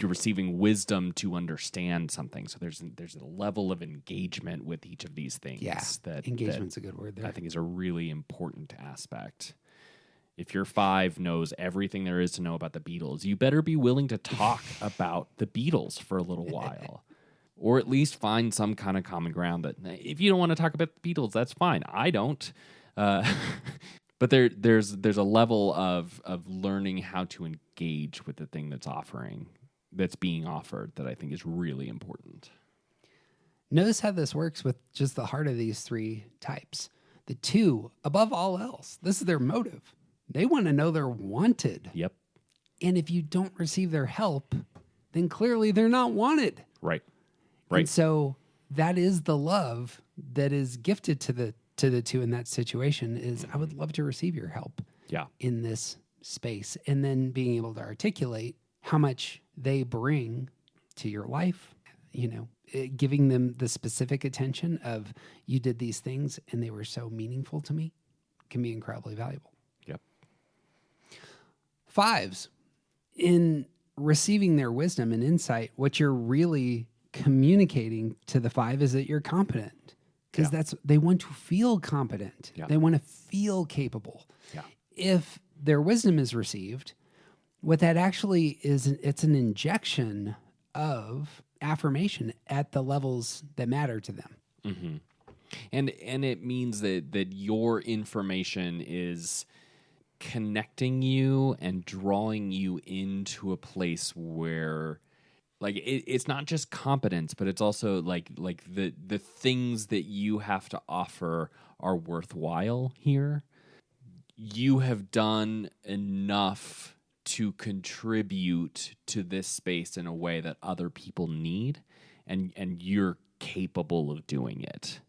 receiving wisdom to understand something. So there's a level of engagement with each of these things. Yeah, engagement's a good word there. I think is a really important aspect. If your 5 knows everything there is to know about the Beatles, you better be willing to talk about the Beatles for a little while. Or at least find some kind of common ground that if you don't want to talk about the Beatles, that's fine. I don't. But there's a level of learning how to engage with the thing that's being offered that I think is really important. Notice how this works with just the heart of these 3 types. The 2, above all else, this is their motive. They want to know they're wanted. Yep. And if you don't receive their help, then clearly they're not wanted. Right. And so that is the love that is gifted to the 2 in that situation is, I would love to receive your help in this space. And then being able to articulate how much they bring to your life, giving them the specific attention of, you did these things and they were so meaningful to me, can be incredibly valuable. 5s, in receiving their wisdom and insight, what you're really communicating to the 5 is that you're competent, because they want to feel competent. Yeah. They want to feel capable. Yeah. If their wisdom is received, what that actually is, it's an injection of affirmation at the levels that matter to them. Mm-hmm. And it means that your information is connecting you and drawing you into a place where, like, it's not just competence, but it's also like the things that you have to offer are worthwhile here. You have done enough to contribute to this space in a way that other people need, and you're capable of doing it.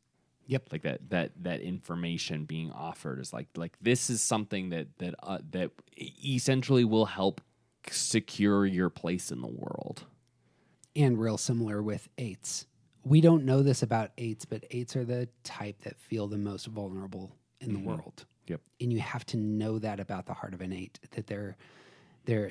Yep. Like that information being offered is like this is something that essentially will help secure your place in the world. And real similar with 8s. We don't know this about 8s, but 8s are the type that feel the most vulnerable in the world. Yep. And you have to know that about the heart of an 8, that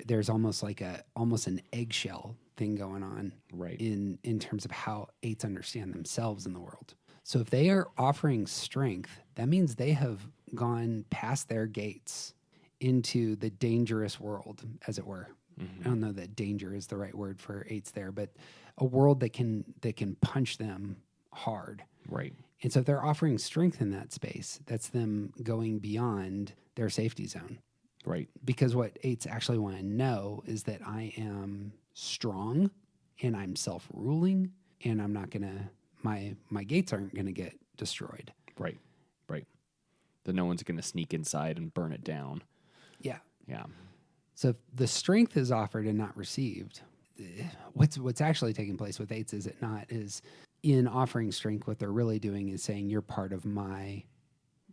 there's almost like an eggshell thing going on, Right. in terms of how 8s understand themselves in the world. So if they are offering strength, that means they have gone past their gates into the dangerous world, as it were. I don't know that danger is the right word for 8s there, but a world that can punch them hard. Right. And so if they're offering strength in that space, that's them going beyond their safety zone. Right. Because what 8s actually want to know is that I am strong and I'm self-ruling, and I'm not going to, my gates aren't going to get destroyed. Right. Right. That no one's going to sneak inside and burn it down. Yeah. Yeah. So if the strength is offered and not received, what's actually taking place with 8s, is it not, is in offering strength, what they're really doing is saying, you're part of my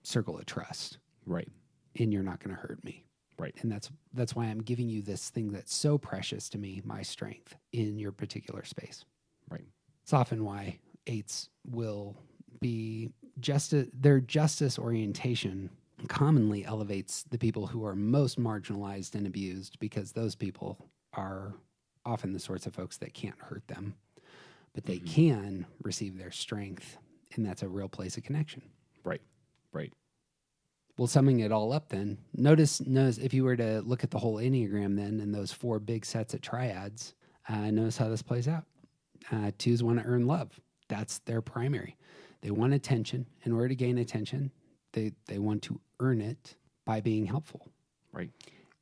circle of trust. Right. And you're not going to hurt me. Right. And that's why I'm giving you this thing that's so precious to me, my strength in your particular space. Right. It's often why 8s will be their justice orientation commonly elevates the people who are most marginalized and abused, because those people are often the sorts of folks that can't hurt them, but they can receive their strength, and that's a real place of connection. Right. Right. Well, summing it all up then, notice if you were to look at the whole Enneagram then, and those 4 big sets of triads, notice how this plays out. 2s want to earn love. That's their primary. They want attention. In order to gain attention, they want to earn it by being helpful. Right.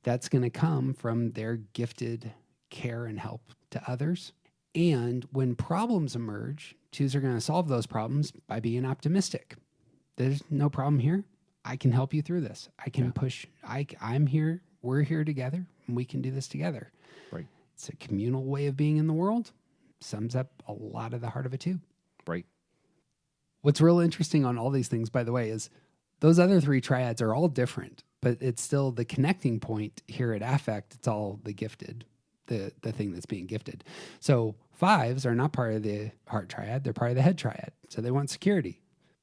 That's going to come from their gifted care and help to others. And when problems emerge, 2s are going to solve those problems by being optimistic. There's no problem here. I can help you through this. I can push. I'm here. We're here together, and we can do this together. Right. It's a communal way of being in the world. Sums up a lot of the heart of it too. Right. What's real interesting on all these things, by the way, is those other 3 triads are all different, but it's still the connecting point here at Affect. It's all the gifted, the thing that's being gifted. So 5s are not part of the heart triad. They're part of the head triad. So they want security.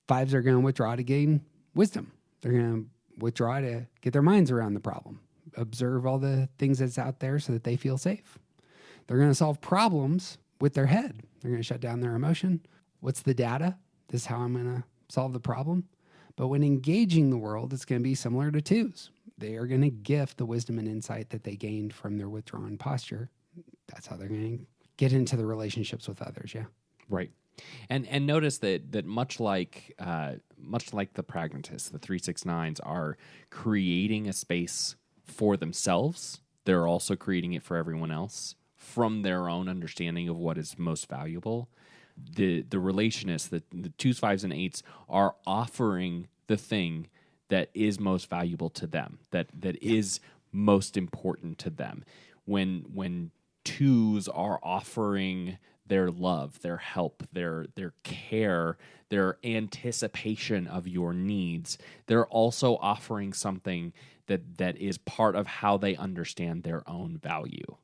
5s are going to withdraw to gain wisdom. They're going to withdraw to get their minds around the problem, observe all the things that's out there so that they feel safe. They're going to solve problems with their head. They're going to shut down their emotion. What's the data? This is how I'm going to solve the problem. But when engaging the world, it's going to be similar to 2s. They are going to gift the wisdom and insight that they gained from their withdrawn posture. That's how they're going to get into the relationships with others. Yeah. Right. And notice that much like the pragmatists, the 369s are creating a space for themselves. They're also creating it for everyone else from their own understanding of what is most valuable. The relationists, the 2s, 5s, and 8s are offering the thing that is most valuable to them, that is most important to them. When 2s are offering their love, their help, their care, their anticipation of your needs, they're also offering something that is part of how they understand their own value.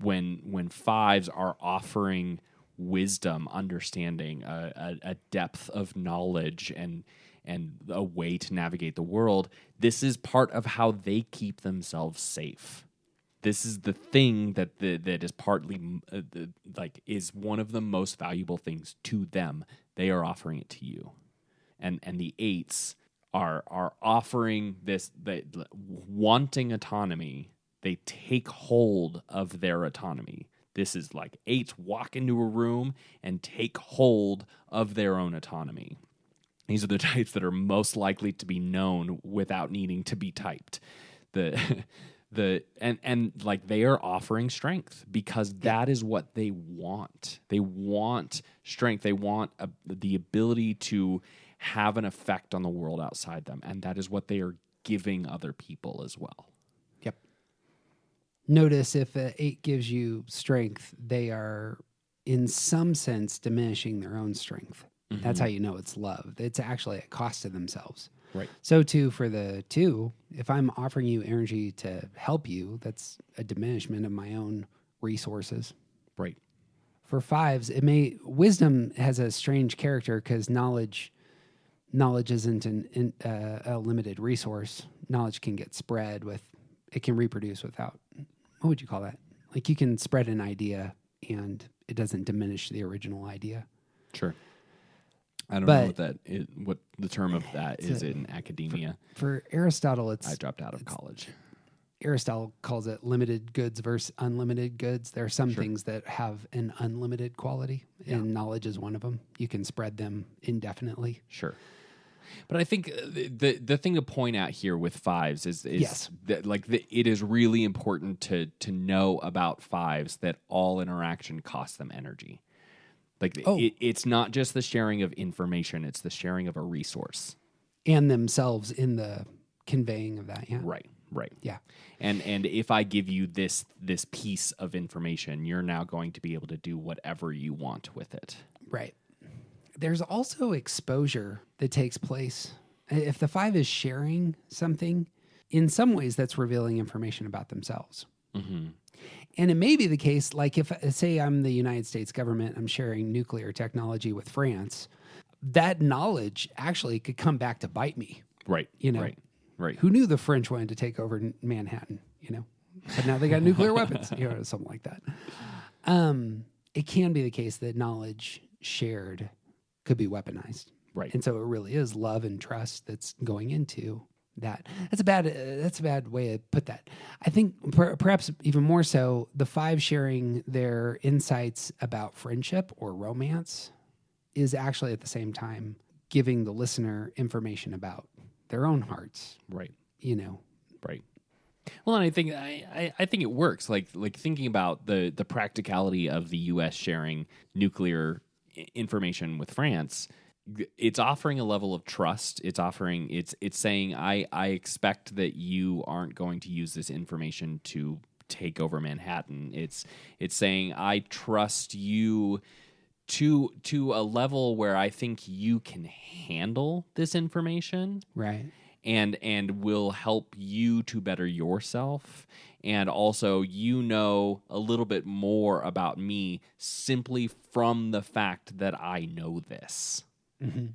When 5s are offering wisdom, understanding, a depth of knowledge, and a way to navigate the world, this is part of how they keep themselves safe. this is the thing that that is partly like is one of the most valuable things to them. They are offering it to you, and the eights are offering this, wanting autonomy. They take hold of their autonomy. This is like eights walk into a room and take hold of their own autonomy. These are the types that are most likely to be known without needing to be typed. And like they are offering strength because that is what they want. They want strength. They want the ability to have an effect on the world outside them, and that is what they are giving other people as well. Yep. Notice if an 8 gives you strength, they are in some sense diminishing their own strength. Mm-hmm. That's how you know it's love. It's actually a cost to themselves. Right. So too for the 2, if I'm offering you energy to help you, that's a diminishment of my own resources. Right. For 5s, wisdom has a strange character because knowledge isn't a limited resource. Knowledge can get spread it can reproduce without, what would you call that? Like you can spread an idea and it doesn't diminish the original idea. Sure. I don't know what the term of that is in academia. For Aristotle, I dropped out of college. Aristotle calls it limited goods versus unlimited goods. There are some things that have an unlimited quality, and knowledge is one of them. You can spread them indefinitely. Sure. But I think the thing to point out here with 5s is that it is really important to know about 5s that all interaction costs them energy. Like it's not just the sharing of information; it's the sharing of a resource and themselves in the conveying of that. Yeah. Right. Yeah. And if I give you this piece of information, you're now going to be able to do whatever you want with it. Right. There's also exposure that takes place. If the 5 is sharing something, in some ways that's revealing information about themselves. Mm-hmm. And it may be the case, like if, say I'm the United States government, I'm sharing nuclear technology with France, that knowledge actually could come back to bite me. Right. Right. Who knew the French wanted to take over Manhattan, But now they got nuclear weapons, something like that. It can be the case that knowledge shared could be weaponized. Right. And so it really is love and trust that's going into that. That's a bad way to put that. I think perhaps even more so, the 5 sharing their insights about friendship or romance is actually at the same time giving the listener information about their own hearts. Right. Right. Well, and I think it works. Like thinking about the practicality of the U.S. sharing nuclear information with France. It's offering a level of trust. It's saying I expect that you aren't going to use this information to take over Manhattan. It's saying I trust you to a level where I think you can handle this information. Right. And will help you to better yourself. And also, a little bit more about me simply from the fact that I know this. Mm-hmm.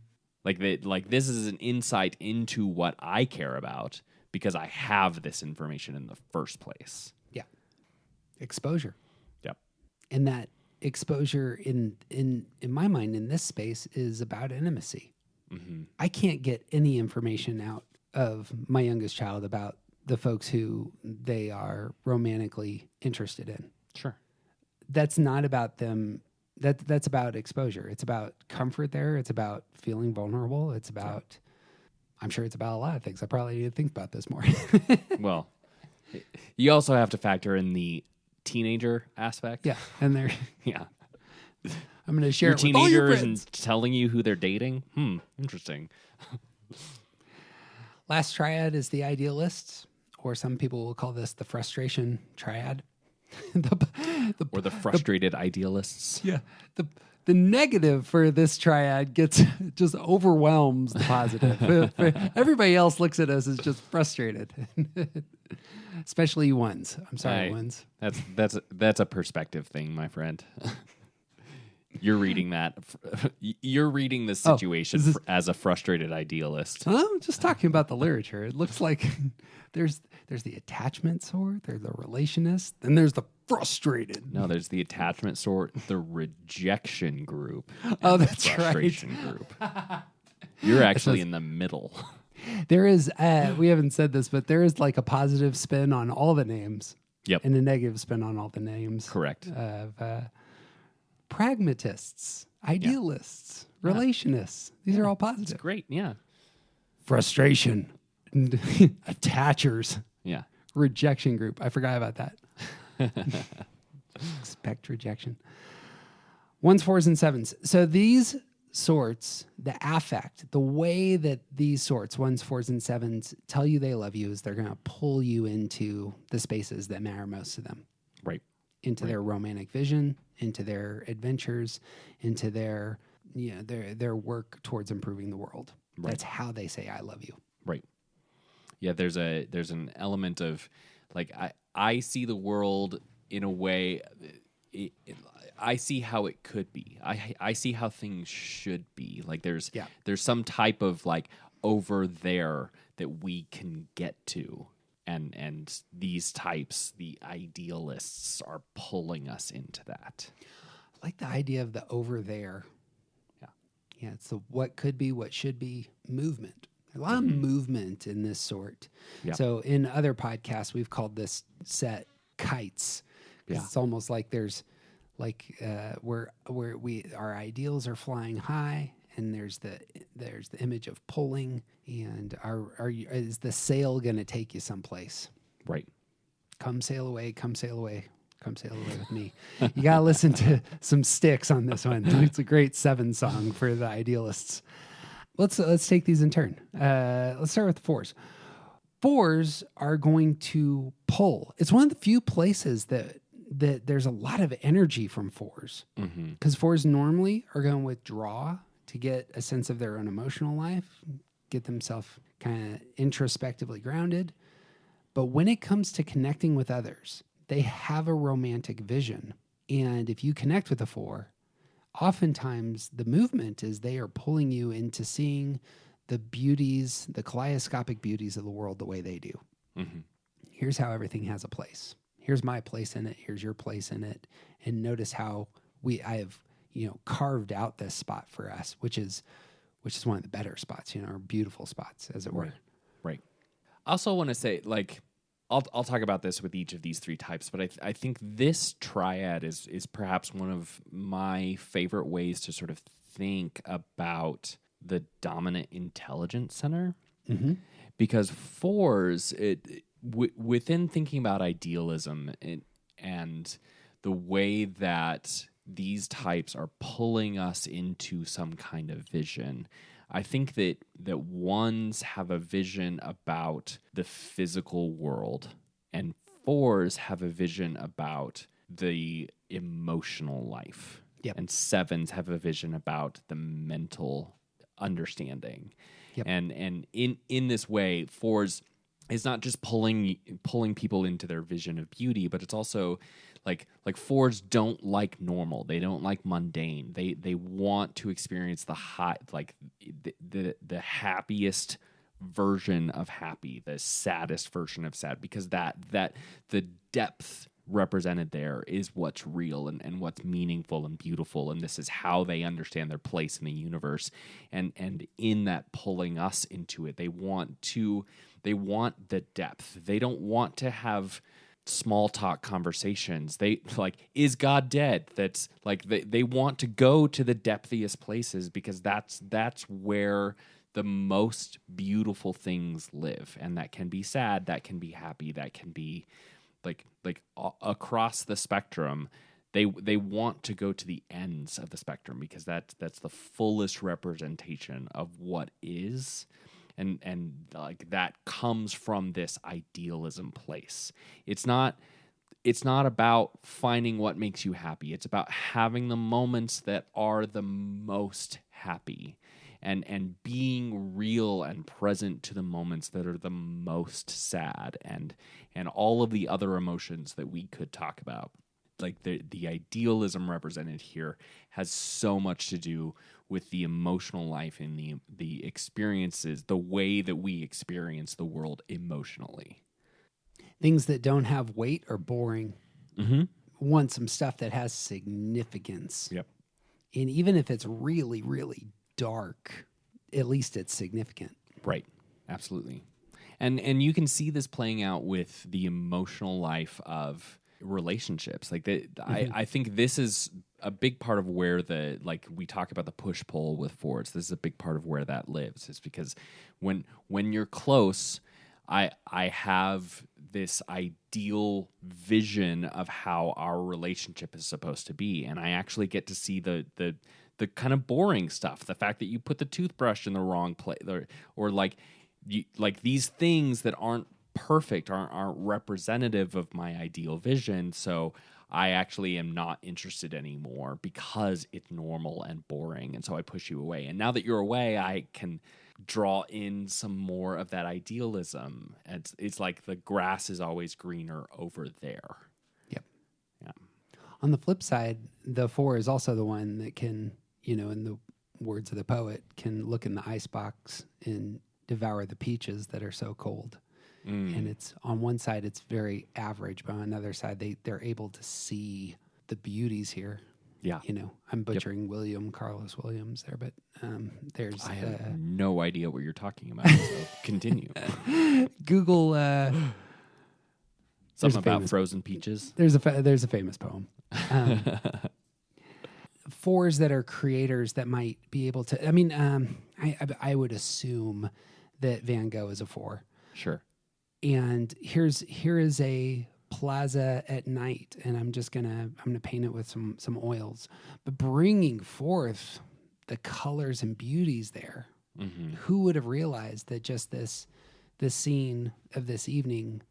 Like this is an insight into what I care about because I have this information in the first place. Yeah. Exposure. Yep. And that exposure in my mind in this space is about intimacy. Mm-hmm. I can't get any information out of my youngest child about the folks who they are romantically interested in. Sure. That's not about them. That's about exposure. It's about comfort there. It's about feeling vulnerable. It's about, I'm sure it's about a lot of things. I probably need to think about this more. Well, you also have to factor in the teenager aspect. Yeah. And they're, yeah. I'm going to share your it with all your teenagers friends. and telling you who they're dating. Interesting. Last triad is the idealists, or some people will call this the frustration triad. Or the frustrated idealists. Yeah. The negative for this triad just overwhelms the positive. Everybody else looks at us as just frustrated. Especially ones. I'm sorry, ones. That's a perspective thing, my friend. You're reading that. You're reading the situation this- as a frustrated idealist. I'm just talking about the literature. It looks like there's the attachment sort, there's the relationist, then there's the frustrated. No, there's the attachment sort, the rejection group. Oh, and the that's right. frustration group. You're actually in the middle. There is, we haven't said this, but there is like a positive spin on all the names. Yep. And a negative spin on all the names. Correct. Of pragmatists, idealists, relationists. These are all positive. It's great. Yeah. Frustration, attachers, Yeah. rejection group. I forgot about that. Expect rejection. 1s, 4s, and 7s. So these sorts, the affect, the way that these sorts, 1s, 4s, and 7s, tell you they love you is they're going to pull you into the spaces that matter most to them. Right. Into their romantic vision, into their adventures, into their their work towards improving the world. Right. That's how they say I love you. Right. Yeah, there's an element of like I see the world in a way I see how it could be. I see how things should be. Like there's some type of like over there that we can get to. And these types, the idealists, are pulling us into that. I like the idea of the over there. Yeah, it's the what could be, what should be movement. A lot of movement in this sort. Yeah. So in other podcasts, we've called this set kites. 'Cause Yeah. it's almost like there's like where our ideals are flying high, and there's the image of pulling, and is the sail going to take you someplace? Right. Come sail away, come sail away. Come sail away with me. You got to listen to some Styx on this one. It's a great 7 song for the idealists. Let's take these in turn. Let's start with the 4s. 4s are going to pull. It's one of the few places that there's a lot of energy from 4s. Because 4s normally are going to withdraw to get a sense of their own emotional life, get themselves kind of introspectively grounded. But when it comes to connecting with others, they have a romantic vision. And if you connect with a 4, oftentimes the movement is they are pulling you into seeing the beauties, the kaleidoscopic beauties of the world the way they do. Here's how everything has a place. Here's my place in it. Here's your place in it. And notice how I have, carved out this spot for us, which is one of the better spots, or beautiful spots, as it were. Right. I also want to say, like, I'll talk about this with each of these 3 types, but I think this triad is perhaps one of my favorite ways to sort of think about the dominant intelligence center. Because 4s, within thinking about idealism and the way that these types are pulling us into some kind of vision, I think that 1s have a vision about the physical world, and 4s have a vision about the emotional life. Yep. And 7s have a vision about the mental understanding. Yep. And in this way, 4s is not just pulling people into their vision of beauty, but it's also like 4s don't like normal. They don't like mundane. They want to experience the high, like the happiest version of happy, the saddest version of sad, because that the depth represented there is what's real and what's meaningful and beautiful, and this is how they understand their place in the universe. And in that pulling us into it, they want the depth. They don't want to have small talk conversations. They like, is God dead? That's like they want to go to the depthiest places, because that's where the most beautiful things live. And that can be sad, that can be happy, that can be like across the spectrum. They want to go to the ends of the spectrum, because that's the fullest representation of what is. And like that comes from this idealism place. It's not about finding what makes you happy. It's about having the moments that are the most happy, and being real and present to the moments that are the most sad, and all of the other emotions that we could talk about. the idealism represented here has so much to do with the emotional life and the experiences, the way that we experience the world emotionally. Things that don't have weight are boring. Mm-hmm. Want some stuff that has significance. Yep. And even if it's really, really dark, at least it's significant. Right. Absolutely. And you can see this playing out with the emotional life of relationships. Like I think this is a big part of where we talk about the push pull with Fords. This is a big part of where that lives. Is because when you're close, I have this ideal vision of how our relationship is supposed to be, and I actually get to see the kind of boring stuff. The fact that you put the toothbrush in the wrong place, or like these things that aren't perfect, aren't representative of my ideal vision. So I actually am not interested anymore because it's normal and boring. And so I push you away. And now that you're away, I can draw in some more of that idealism. It's like the grass is always greener over there. Yep. Yeah. On the flip side, the 4 is also the one that can, in the words of the poet, can look in the icebox and devour the peaches that are so cold. And it's on one side, it's very average, but on another side, they're able to see the beauties here. Yeah. I'm butchering William Carlos Williams there, but there's... I have no idea what you're talking about, so continue. Google... Something about frozen peaches? There's a famous poem. 4s that are creators that might be able to... I mean, I would assume that Van Gogh is a 4. Sure. And here is a plaza at night, and I'm gonna paint it with some oils, but bringing forth the colors and beauties there. Mm-hmm. Who would have realized that just this scene of this evening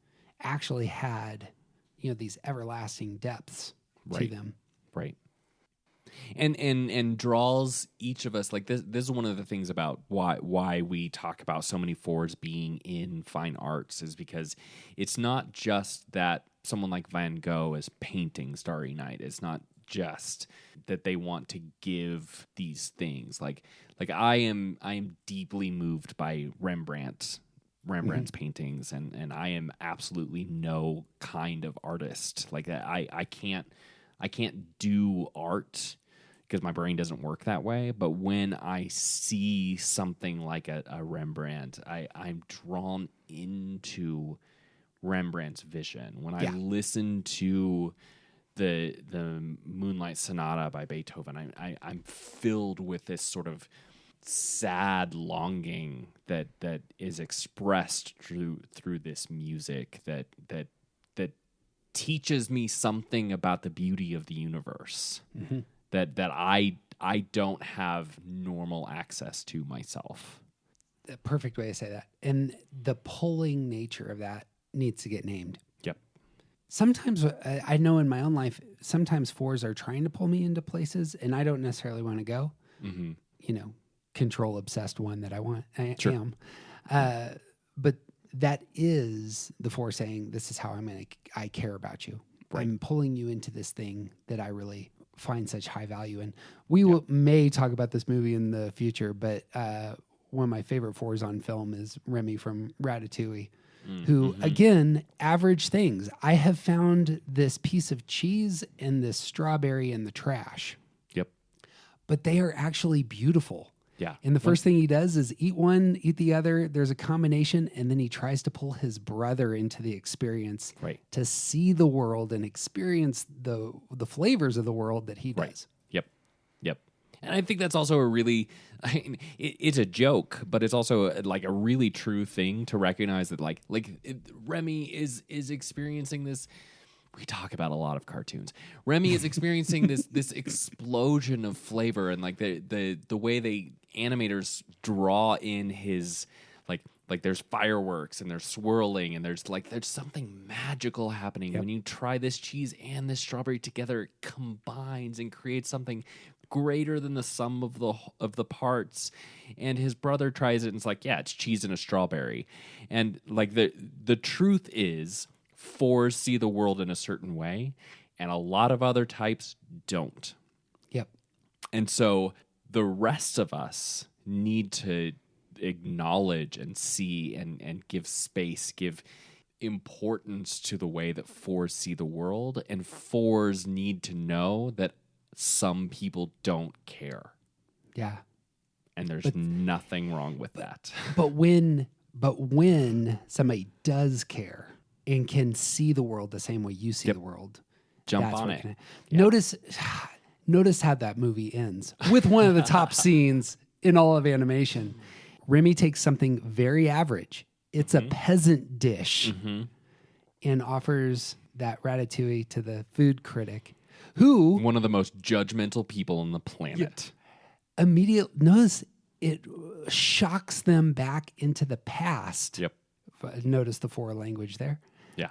actually had these everlasting depths to them? Right. And draws each of us, like this is one of the things about why we talk about so many 4s being in fine arts, is because it's not just that someone like Van Gogh is painting Starry Night. It's not just that they want to give these things. Like I am deeply moved by Rembrandt's paintings, and I am absolutely no kind of artist. Like I can't do art because my brain doesn't work that way. But when I see something like a Rembrandt, I'm drawn into Rembrandt's vision. When I listen to the Moonlight Sonata by Beethoven, I'm filled with this sort of sad longing that is expressed through this music that teaches me something about the beauty of the universe. Mm-hmm. that I don't have normal access to myself. The perfect way to say that. And the pulling nature of that needs to get named. Yep. Sometimes I know in my own life, sometimes 4s are trying to pull me into places and I don't necessarily want to go. Mm-hmm. Control obsessed one that I am. But that is the 4 saying, this is how I care about you. Right. I'm pulling you into this thing that I really find such high value in. We may talk about this movie in the future, but one of my favorite 4s on film is Remy from Ratatouille, who, again, average things. I have found this piece of cheese and this strawberry in the trash. Yep. But they are actually beautiful. Yeah. And the first thing he does is eat one, eat the other. There's a combination, and then he tries to pull his brother into the experience to see the world and experience the flavors of the world that he does. Yep. And I think that's also a really, it's a joke, but it's also like a really true thing to recognize that Remy is experiencing this. We talk about a lot of cartoons. Remy is experiencing this explosion of flavor, and like the way they animators draw in his like there's fireworks and there's swirling and there's something magical happening. When you try this cheese and this strawberry together, it combines and creates something greater than the sum of the parts. And his brother tries it and it's like, yeah, it's cheese and a strawberry. And like the truth is, 4s see the world in a certain way, and a lot of other types don't. Yep. And so the rest of us need to acknowledge and see and give space, give importance to the way that fours see the world. And fours need to know that some people don't care. Yeah. And there's nothing wrong with that. But when somebody does care and can see the world the same way you see the world, Jump that's on what it. can- Notice how that movie ends with one of the top scenes in all of animation. Remy takes something very average. It's a peasant dish and offers that ratatouille to the food critic, who One of the most judgmental people on the planet. immediately notice it shocks them back into the past. Yep. Notice the four language there. Yeah.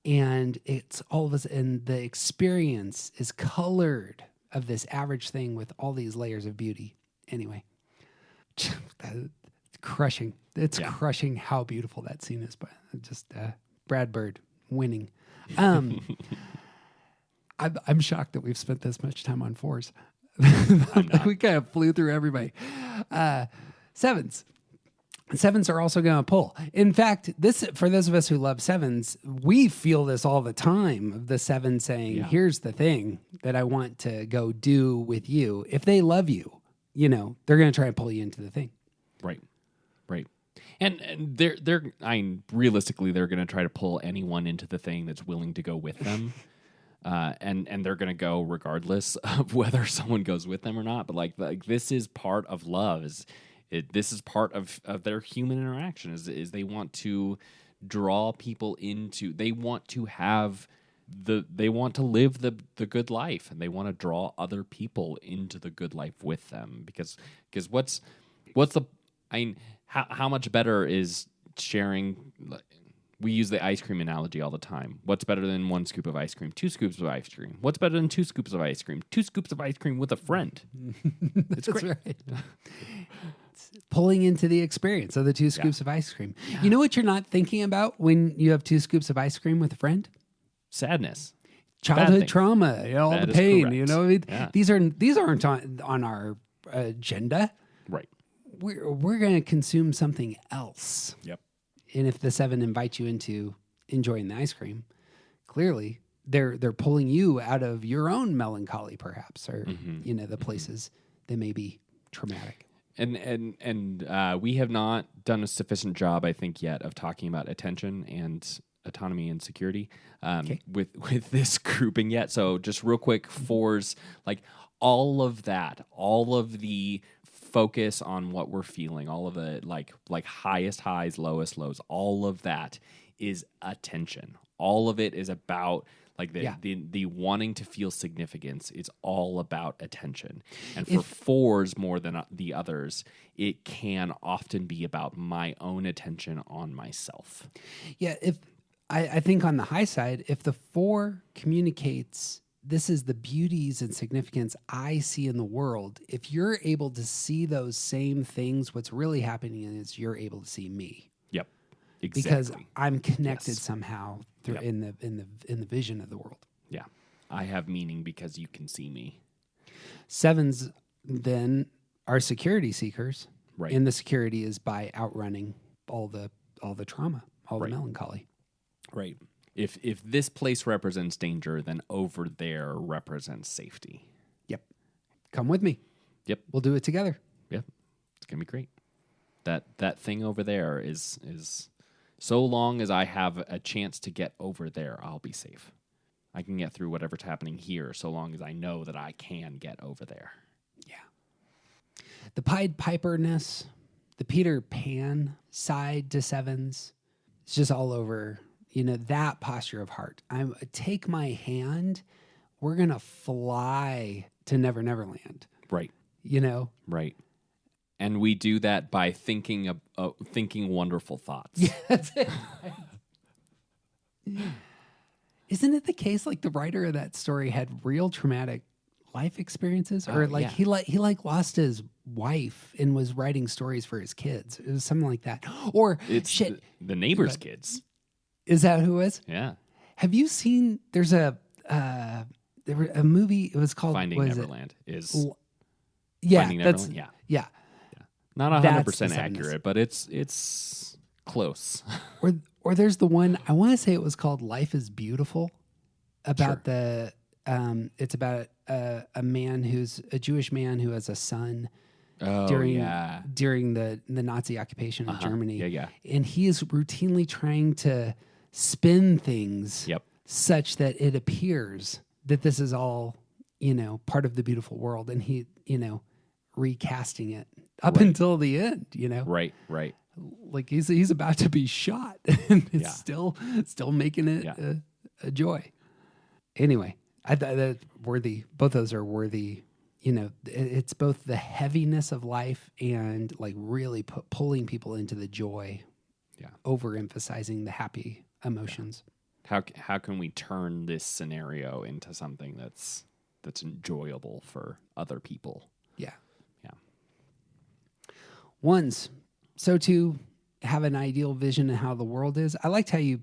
And it's all of us, and the experience is colored of this average thing with all these layers of beauty. Anyway, it's crushing. It's crushing how beautiful that scene is. But just Brad Bird winning. I'm shocked that we've spent this much time on fours. We kind of flew through everybody. Sevens. Sevens are also going to pull. In fact, this, for those of us who love sevens, we feel this all the time of the seven saying, here's the thing that I want to go do with you. If they love you, they're going to try and pull you into the thing. Right. And realistically, they're going to try to pull anyone into the thing that's willing to go with them. And they're going to go regardless of whether someone goes with them or not. But like this is part of love. This is part of their human interaction. Is they want to draw people into. They want to have they want to live the good life, and they want to draw other people into the good life with them. Because what's the how much better is sharing? We use the ice cream analogy all the time. What's better than 1 scoop of ice cream? 2 scoops of ice cream. What's better than 2 scoops of ice cream? 2 scoops of ice cream with a friend. That's great. Right. Pulling into the experience of the 2 scoops of ice cream. You know what you're not thinking about when you have 2 scoops of ice cream with a friend? Sadness. Childhood trauma, all That the is pain. correct. These aren't on our agenda. Right. We're going to consume something else. Yep. And if the seven invites you into enjoying the ice cream, clearly they're pulling you out of your own melancholy, perhaps, or the places that may be traumatic. And we have not done a sufficient job, I think, yet of talking about attention and autonomy and security with this grouping yet. So just real quick, fours, like all of that, all of the focus on what we're feeling, all of the like highest highs, lowest lows, all of that is attention. All of it is about like the wanting to feel significance. It's all about attention. And for fours more than the others, it can often be about my own attention on myself. Yeah, if I think on the high side, if the 4 communicates this is the beauties and significance I see in the world. If you're able to see those same things, what's really happening is you're able to see me. Yep. Exactly. Because I'm connected somehow through in the vision of the world. Yeah. I have meaning because you can see me. Sevens then are security seekers. Right. And the security is by outrunning all the trauma, all the melancholy. Right. If this place represents danger, then over there represents safety. Yep. Come with me. Yep. We'll do it together. Yep. It's gonna be great. That thing over there is so long as I have a chance to get over there, I'll be safe. I can get through whatever's happening here so long as I know that I can get over there. Yeah. The Pied Piperness, the Peter Pan side to sevens, it's just all over. That posture of heart. Take my hand. We're going to fly to Never Never Land. Right. Right. And we do that by thinking wonderful thoughts. Yeah, that's it. Isn't it the case like the writer of that story had real traumatic life experiences? Or he lost his wife and was writing stories for his kids. It was something like that. Or it's the neighbor's kids. Is that who it is? Yeah. Have you seen, there's a there were a movie. It was called Finding what is Neverland is Yeah, Finding that's Neverland. yeah. Not That's 100% the 70s. accurate, but it's close. Or there's the one I want to say it was called Life is Beautiful, about the it's about a man who's a Jewish man who has a son Oh during yeah. during the Nazi occupation of Germany. Yeah. And he is routinely trying to spin things Yep. such that it appears that this is all, part of the beautiful world, and he, recasting it up Right. until the end, Right. like he's about to be shot and it's Yeah. still making it Yeah. a joy. Anyway, I thought that worthy. Both those are worthy. It's both the heaviness of life and like really pulling people into the joy. Yeah. Overemphasizing the happy emotions. How can we turn this scenario into something that's enjoyable for other people? Yeah. Yeah. Ones. So to have an ideal vision of how the world is. I liked how you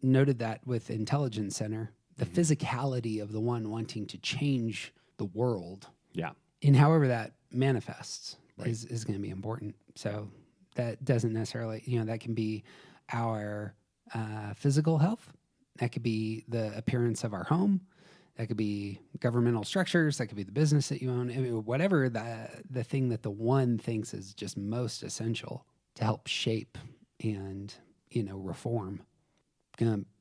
noted that with Intelligence Center, the physicality of the one wanting to change the world. Yeah. And however that manifests Right. is going to be important. So that doesn't necessarily, that can be our physical health. That could be the appearance of our home. That could be governmental structures. That could be the business that you own. I mean, whatever the thing that the one thinks is just most essential to help shape and, reform.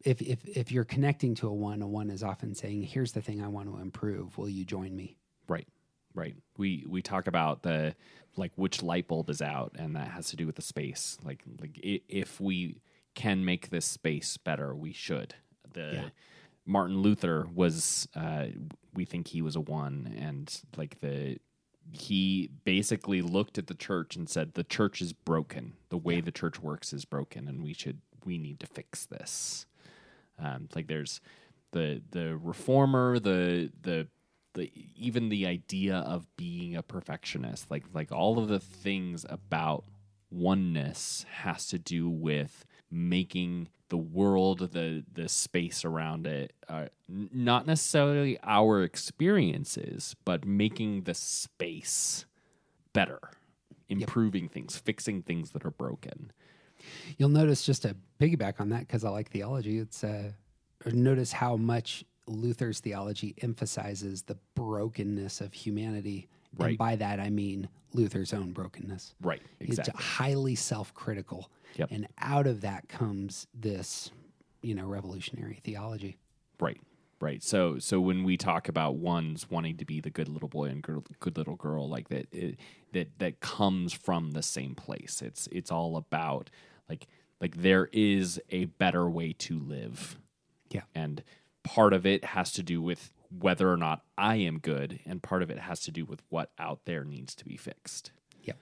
If you're connecting to a one is often saying, here's the thing I want to improve. Will you join me? Right. We talk about the which light bulb is out, and that has to do with the space. Like if we can make this space better, we should. Martin Luther was we think he was a one, and he basically looked at the church and said the church is broken. The way the church works is broken, and we need to fix this. There's the reformer, the even the idea of being a perfectionist, like all of the things about oneness has to do with making the world, the space around it, not necessarily our experiences, but making the space better, improving things, fixing things that are broken. You'll notice, just to piggyback on that, because I like theology, it's notice how much Luther's theology emphasizes the brokenness of humanity. Right. And by that, I mean Luther's own brokenness. Right, exactly. It's highly self-critical. Yep. And out of that comes this, revolutionary theology. Right. So when we talk about ones wanting to be the good little boy and good little girl, like that comes from the same place. It's all about like there is a better way to live. Yeah. And part of it has to do with whether or not I am good, and part of it has to do with what out there needs to be fixed. Yep.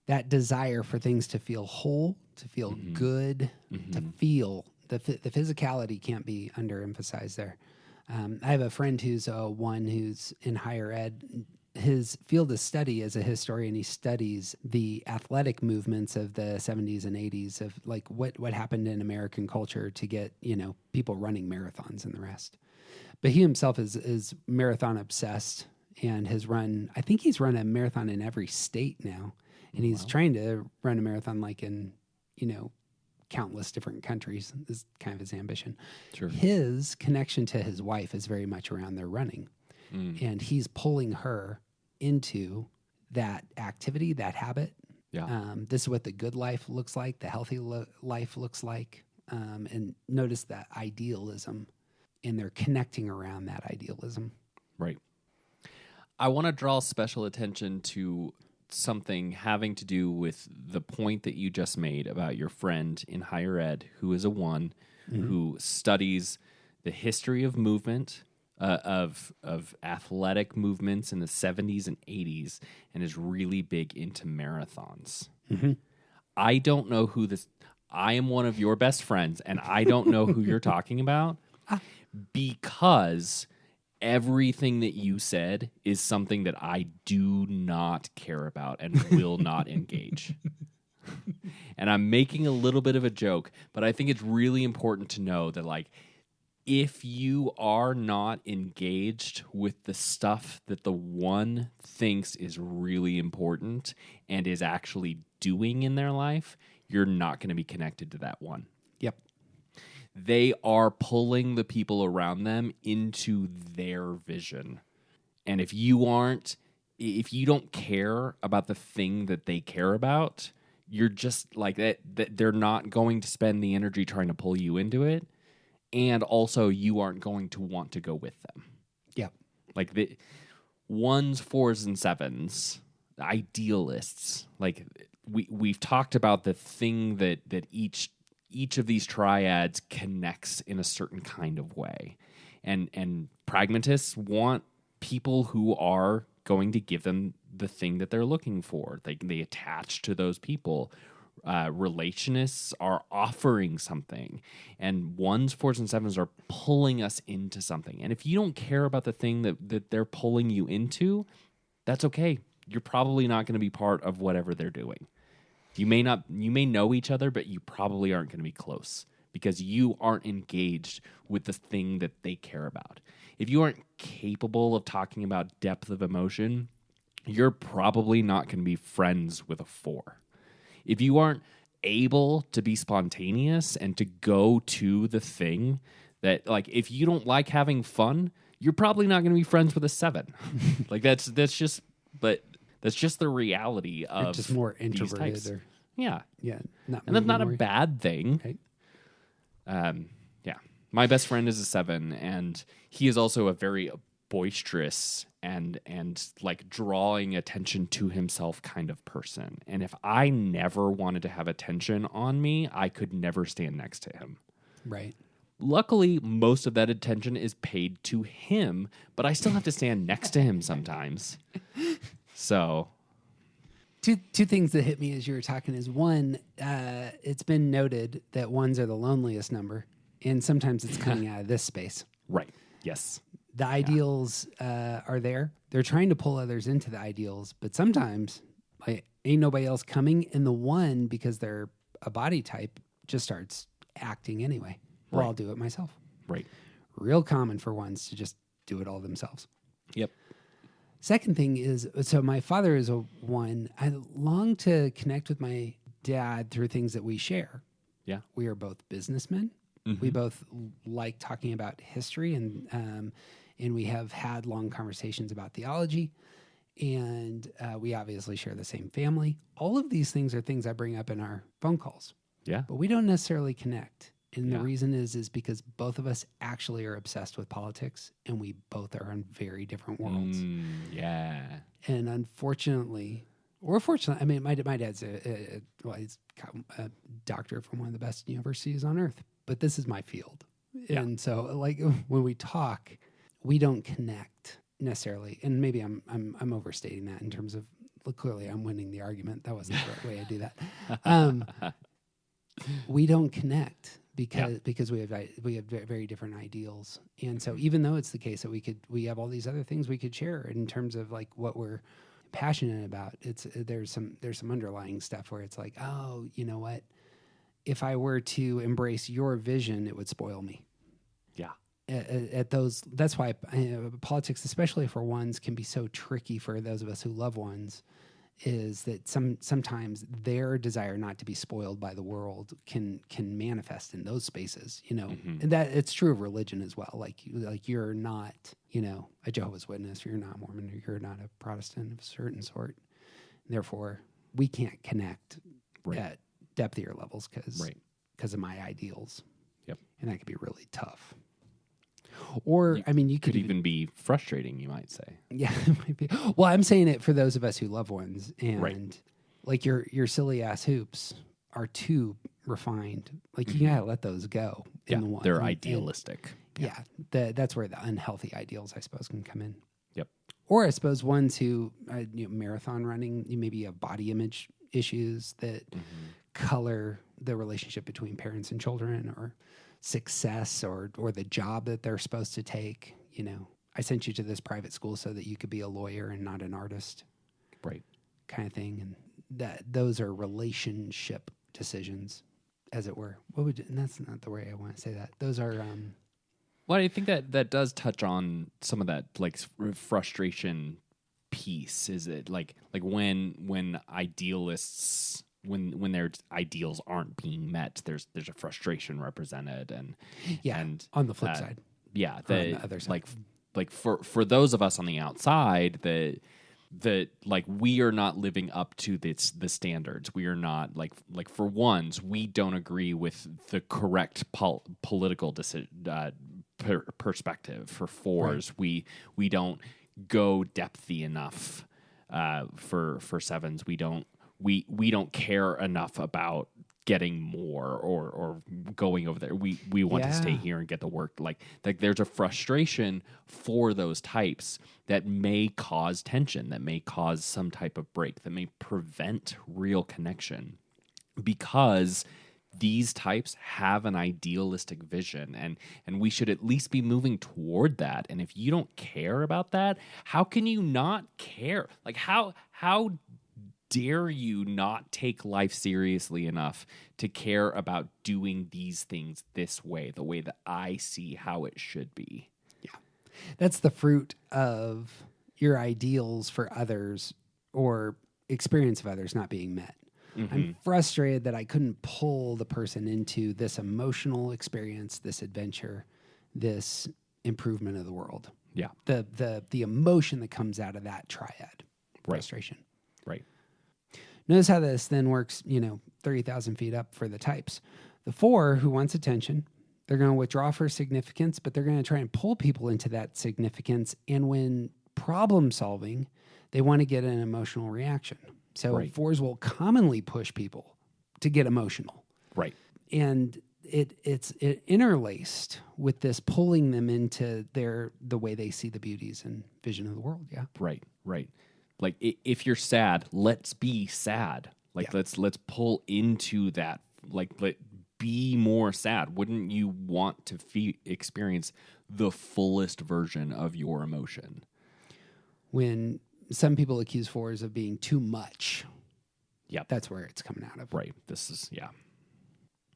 That desire for things to feel whole, to feel good, to feel the physicality can't be underemphasized there. I have a friend who's who's in higher ed. His field of study as a historian, he studies the athletic movements of the 70s and 80s of what happened in American culture to get, people running marathons and the rest. But he himself is marathon obsessed and has run, I think he's run a marathon in every state now. And he's trying to run a marathon in, countless different countries. This is kind of his ambition. Sure. His connection to his wife is very much around their running. And he's pulling her into that activity, that habit. Yeah. This is what the good life looks like, the healthy life looks like. And notice that idealism, and they're connecting around that idealism. Right. I want to draw special attention to something having to do with the point that you just made about your friend in higher ed who is a one, who studies the history of movement, of athletic movements in the 70s and 80s, and is really big into marathons. I don't know who this... I am one of your best friends, and I don't know who you're talking about, because everything that you said is something that I do not care about and will not engage. And I'm making a little bit of a joke, but I think it's really important to know that, if you are not engaged with the stuff that the one thinks is really important and is actually doing in their life, you're not going to be connected to that one. Yep. They are pulling the people around them into their vision. And if you don't care about the thing that they care about, you're just like that they're not going to spend the energy trying to pull you into it. And also, you aren't going to want to go with them. Yep. Like the ones, fours, and sevens, idealists. Like we've talked about the thing that each of these triads connects in a certain kind of way, and pragmatists want people who are going to give them the thing that they're looking for. They attach to those people. Relationists are offering something, and ones, fours, and sevens are pulling us into something. And if you don't care about the thing that they're pulling you into, that's okay. You're probably not going to be part of whatever they're doing. You may know each other, but you probably aren't going to be close because you aren't engaged with the thing that they care about. If you aren't capable of talking about depth of emotion, you're probably not going to be friends with a 4. If you aren't able to be spontaneous and to go to the thing that, like, if you don't like having fun, you're probably not going to be friends with a 7. Like that's just the reality of Or just more these introverted types. or Yeah, not. and that's not a moving bad thing. Okay. Yeah, my best friend is a 7, and he is also a very boisterous and like drawing attention to himself kind of person. And if I never wanted to have attention on me, I could never stand next to him. Right. Luckily, most of that attention is paid to him, but I still have to stand next to him sometimes. So, Two things that hit me as you were talking is one, it's been noted that ones are the loneliest number, and sometimes it's coming out of this space. right. Yes. The ideals are there. They're trying to pull others into the ideals, but sometimes like ain't nobody else coming, and the one, because they're a body type, just starts acting anyway. Well, Right. I'll do it myself. Right. Real common for ones to just do it all themselves. Yep. Second thing is, so my father is a 1. I long to connect with my dad through things that we share. Yeah. We are both businessmen. We both like talking about history, and we have had long conversations about theology, and we obviously share the same family. All of these things are things I bring up in our phone calls, Yeah. but we don't necessarily connect. And Yeah. the reason is because both of us actually are obsessed with politics, and we both are on very different worlds. Yeah. And unfortunately, or fortunately, I mean, my dad's he's a doctor from one of the best universities on earth, but this is my field. Yeah. And so, like, when we talk, we don't connect necessarily. And maybe I'm overstating that in terms of, look, clearly I'm winning the argument. That wasn't the right way to do that. We don't connect because we have very different ideals. And so, even though it's the case that we have all these other things we could share in terms of like what we're passionate about, there's some underlying stuff where it's like, oh, you know what? If I were to embrace your vision, it would spoil me. Yeah. At those, that's why politics, especially for ones, can be so tricky for those of us who love ones. Is that sometimes their desire not to be spoiled by the world can manifest in those spaces, you know, and that it's true of religion as well. Like you're not, you know, a Jehovah's Witness, you're not Mormon, or you're not a Protestant of a certain sort. Therefore, we can't connect at depthier levels because of my ideals. Yep. And that could be really tough. Or, I mean, you Could even be frustrating, you might say. yeah, it might be. Well, I'm saying it for those of us who love ones, and Right. like your silly ass hoops are too refined. Like you gotta let those go. Yeah. the one. They're and- idealistic. yeah, that's where the unhealthy ideals, I suppose, can come in. Yep. Or I suppose ones who marathon running, you maybe have body image issues that color the relationship between parents and children, or success, or the job that they're supposed to take. You know, I sent you to this private school so that you could be a lawyer and not an artist, Right. kind of thing. And those are relationship decisions, as it were. And that's not the way I want to say that. Those are Well, I think that does touch on some of that like frustration piece. Is it like when idealists when their ideals aren't being met, there's a frustration represented, and on the flip side, yeah, on the other side. like for those of us on the outside that like we are not living up to the standards. We are not like for ones, we don't agree with the correct political perspective. For fours, right. we don't go depthy enough. For sevens, we don't care enough about getting more or going over there. We want to stay here and get the work. Like there's a frustration for those types that may cause tension, that may cause some type of break, that may prevent real connection, because these types have an idealistic vision, and we should at least be moving toward that. And if you don't care about that, how can you not care? Like how dare you not take life seriously enough to care about doing these things this way, the way that I see how it should be? Yeah. That's the fruit of your ideals for others or experience of others not being met. Mm-hmm. I'm frustrated that I couldn't pull the person into this emotional experience, this adventure, this improvement of the world. Yeah. The emotion that comes out of that triad. Frustration. Right. Notice how this then works, 30,000 feet up for the types. The 4 who wants attention, they're going to withdraw for significance, but they're going to try and pull people into that significance. And when problem solving, they want to get an emotional reaction. So 4s will commonly push people to get emotional. Right. And it's interlaced with this pulling them into the way they see the beauties and vision of the world. Yeah. Right. Like if you're sad, let's be sad. Like let's pull into that. Like be more sad. Wouldn't you want to experience the fullest version of your emotion? When some people accuse 4s of being too much, that's where it's coming out of. Right. This is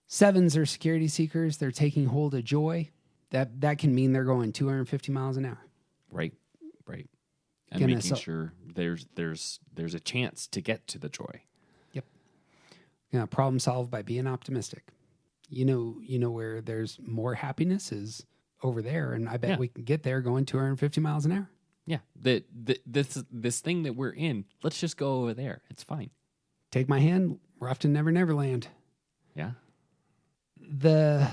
7s are security seekers. They're taking hold of joy. That can mean they're going 250 miles an hour. Right. And making sure there's a chance to get to the joy. Yep. Problem solve by being optimistic. You know where there's more happiness is over there, and I bet we can get there going 250 miles an hour. Yeah. This thing that we're in, let's just go over there. It's fine. Take my hand. We're off to Never Never Land. Yeah. The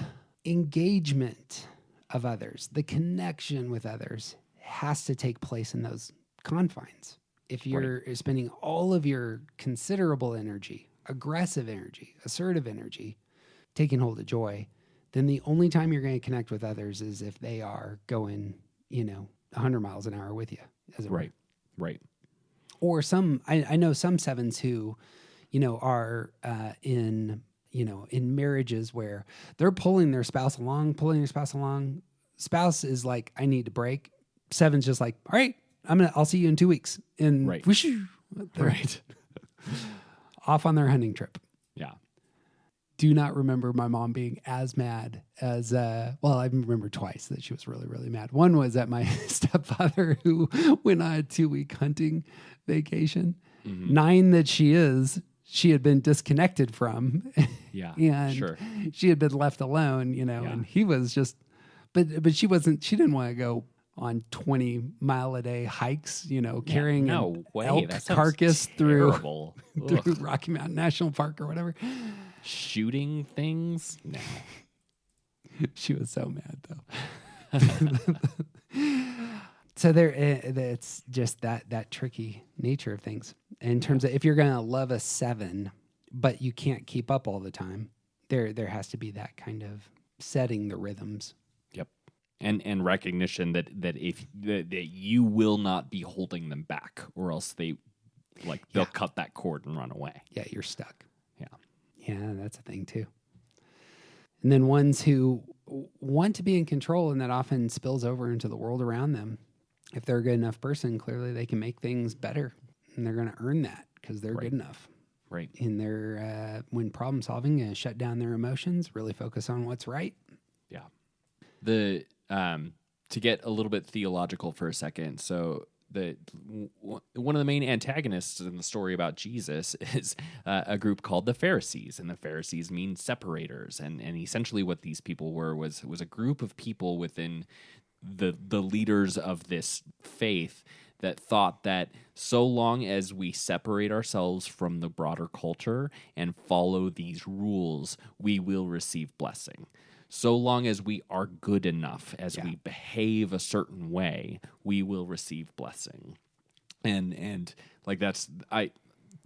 engagement of others, the connection with others has to take place in those confines. If you're spending all of your considerable energy, aggressive energy, assertive energy, taking hold of joy, then the only time you're going to connect with others is if they are going, 100 miles an hour with you. As it right. Or I know some 7s who, are in marriages where they're pulling their spouse along. Spouse is like, I need to break. 7's just like, all right, I'll see you in 2 weeks. And whoosh, they're off on their hunting trip. Yeah. Do not remember my mom being as mad as, I remember twice that she was really, really mad. One was at my stepfather who went on a 2-week hunting vacation. Mm-hmm. 9 that she had been disconnected from. Yeah. And she had been left alone, and he was just, but she didn't want to go on 20-mile-a-day hikes, carrying an elk carcass through Rocky Mountain National Park or whatever. Shooting things? No. She was so mad, though. So it's just that tricky nature of things. In terms of if you're going to love a 7, but you can't keep up all the time, there has to be that kind of setting the rhythms. Yep. And recognition that you will not be holding them back, or else they'll cut that cord and run away. Yeah, you're stuck. Yeah, that's a thing too. And then ones who want to be in control, and that often spills over into the world around them. If they're a good enough person, clearly they can make things better, and they're going to earn that because they're good enough. Right. In their when problem solving, shut down their emotions, really focus on what's right. Yeah. The to get a little bit theological for a second. So one of the main antagonists in the story about Jesus is a group called the Pharisees, and the Pharisees mean separators, and essentially what these people were was a group of people within the leaders of this faith that thought that so long as we separate ourselves from the broader culture and follow these rules, we will receive blessing. So long as we are good enough, as we behave a certain way, we will receive blessing. And like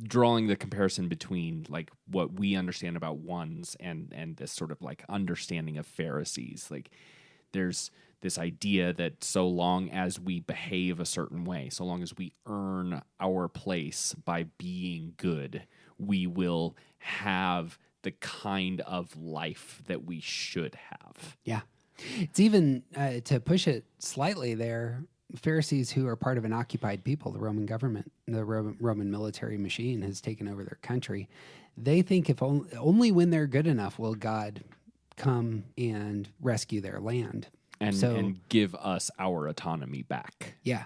drawing the comparison between like what we understand about ones and this sort of like understanding of Pharisees. Like there's this idea that so long as we behave a certain way, so long as we earn our place by being good, we will have the kind of life that we should have. Yeah. It's even, to push it slightly there, Pharisees who are part of an occupied people, the Roman government, the Roman military machine has taken over their country. They think if only when they're good enough will God come and rescue their land. And give us our autonomy back. Yeah.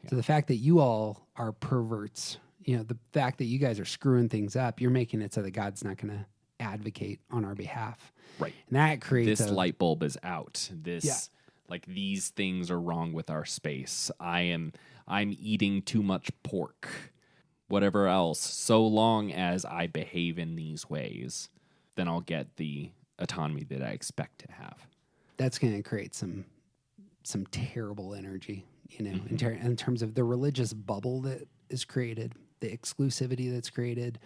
So the fact that you all are perverts, the fact that you guys are screwing things up, you're making it so that God's not going to advocate on our behalf. Right. And that creates this light bulb is out. Like these things are wrong with our space. I'm eating too much pork. Whatever else. So long as I behave in these ways, then I'll get the autonomy that I expect to have. That's going to create some terrible energy, in terms of the religious bubble that is created, the exclusivity that's created,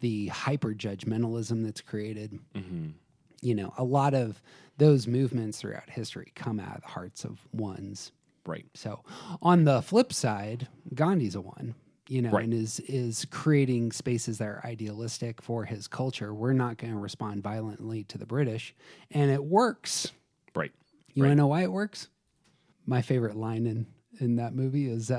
the hyper-judgmentalism that's created. Mm-hmm. A lot of those movements throughout history come out of the hearts of ones. Right. So on the flip side, Gandhi's a one, right. and is creating spaces that are idealistic for his culture. We're not going to respond violently to the British, and it works. Right. You want to know why it works? My favorite line in that movie is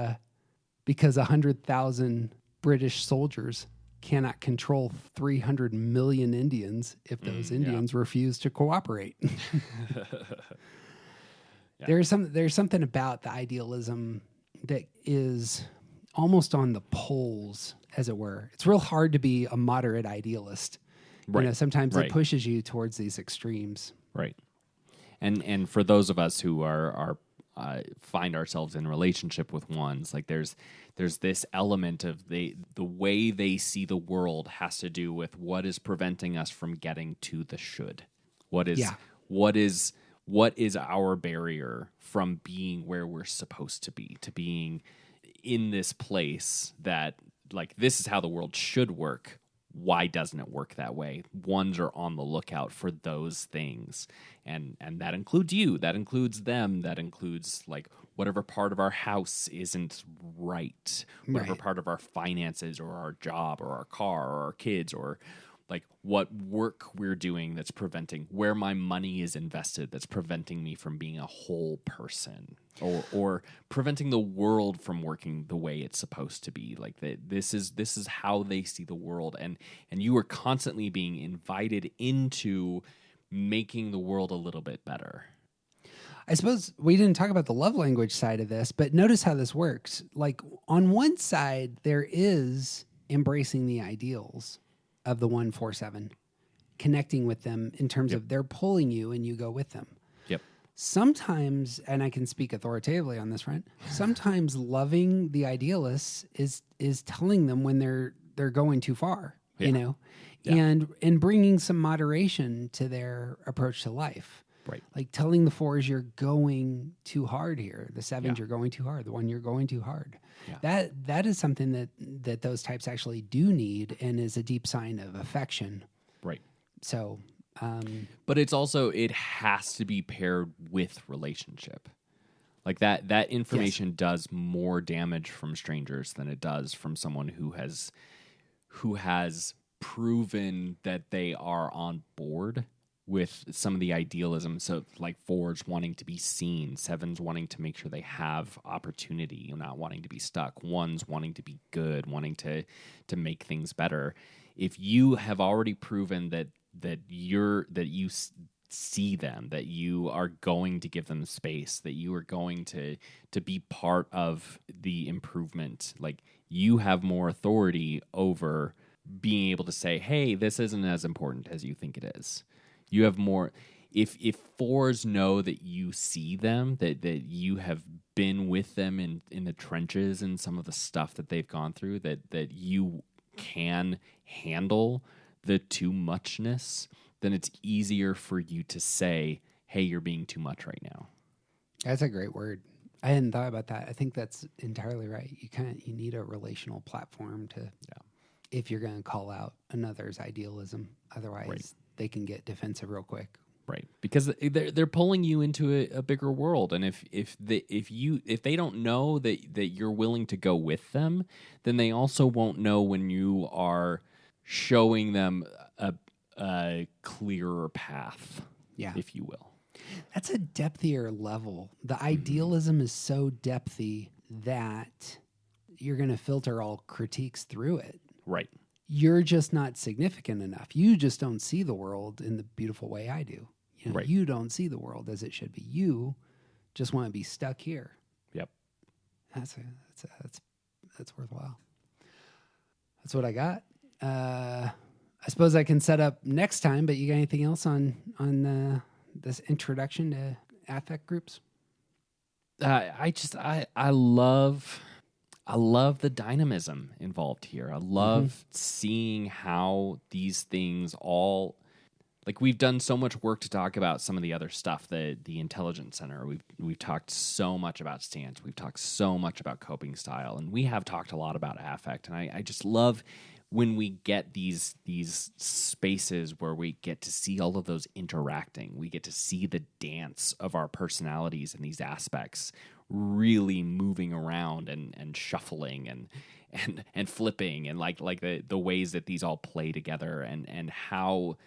because 100,000 British soldiers cannot control 300 million Indians if those Indians refuse to cooperate. There's something about the idealism that is almost on the poles, as it were. It's real hard to be a moderate idealist. Right. Sometimes it pushes you towards these extremes. Right. And for those of us who are find ourselves in relationship with ones, like there's this element of the way they see the world has to do with what is preventing us from getting to the should. What is our barrier from being where we're supposed to being in this place that like this is how the world should work. Why doesn't it work that way? Ones are on the lookout for those things. And that includes you. That includes them. That includes like whatever part of our house isn't right. Whatever part of our finances or our job or our car or our kids or like what work we're doing that's preventing where my money is invested that's preventing me from being a whole person or preventing the world from working the way it's supposed to be. Like this is how they see the world, and you are constantly being invited into making the world a little bit better. I suppose we didn't talk about the love language side of this, but notice how this works. Like on one side, there is embracing the ideals of the 147, connecting with them in terms of they're pulling you and you go with them. Yep. Sometimes, and I can speak authoritatively on this front, sometimes loving the idealists is telling them when they're going too far, and bringing some moderation to their approach to life. Right. Like telling the 4s you're going too hard here. The 7s you're going too hard. The 1 you're going too hard. Yeah. That is something that those types actually do need and is a deep sign of affection. Right. So, but it's also it has to be paired with relationship. Like that information does more damage from strangers than it does from someone who has proven that they are on board with some of the idealism. So like 4s wanting to be seen, 7s wanting to make sure they have opportunity, not wanting to be stuck, 1s wanting to be good, wanting to make things better. If you have already proven that you see them, that you are going to give them space, that you are going to be part of the improvement. Like, you have more authority over being able to say, hey, this isn't as important as you think it is. You have more. If fours know that you see them, that you have been with them in the trenches and some of the stuff that they've gone through, that you can handle the too muchness, then it's easier for you to say, hey, you're being too much right now. That's a great word. I hadn't thought about that. I think that's entirely right. You need a relational platform to, if you're going to call out another's idealism. Otherwise, they can get defensive real quick. Right, because they're pulling you into a bigger world, and if they don't know that you're willing to go with them, then they also won't know when you are showing them a clearer path, if you will. That's a depthier level. The idealism is so depthy that you're going to filter all critiques through it. Right. You're just not significant enough. You just don't see the world in the beautiful way I do. You don't see the world as it should be. You just want to be stuck here. Yep. That's worthwhile. That's what I got. I suppose I can set up next time, but you got anything else on this introduction to affect groups? I love the dynamism involved here. I love seeing how these things all, like, we've done so much work to talk about some of the other stuff, the Intelligence Center. We've talked so much about stance. We've talked so much about coping style, and we have talked a lot about affect. And I just love when we get these spaces where we get to see all of those interacting. We get to see the dance of our personalities in these aspects really moving around and shuffling and flipping, and like the ways that these all play together, and how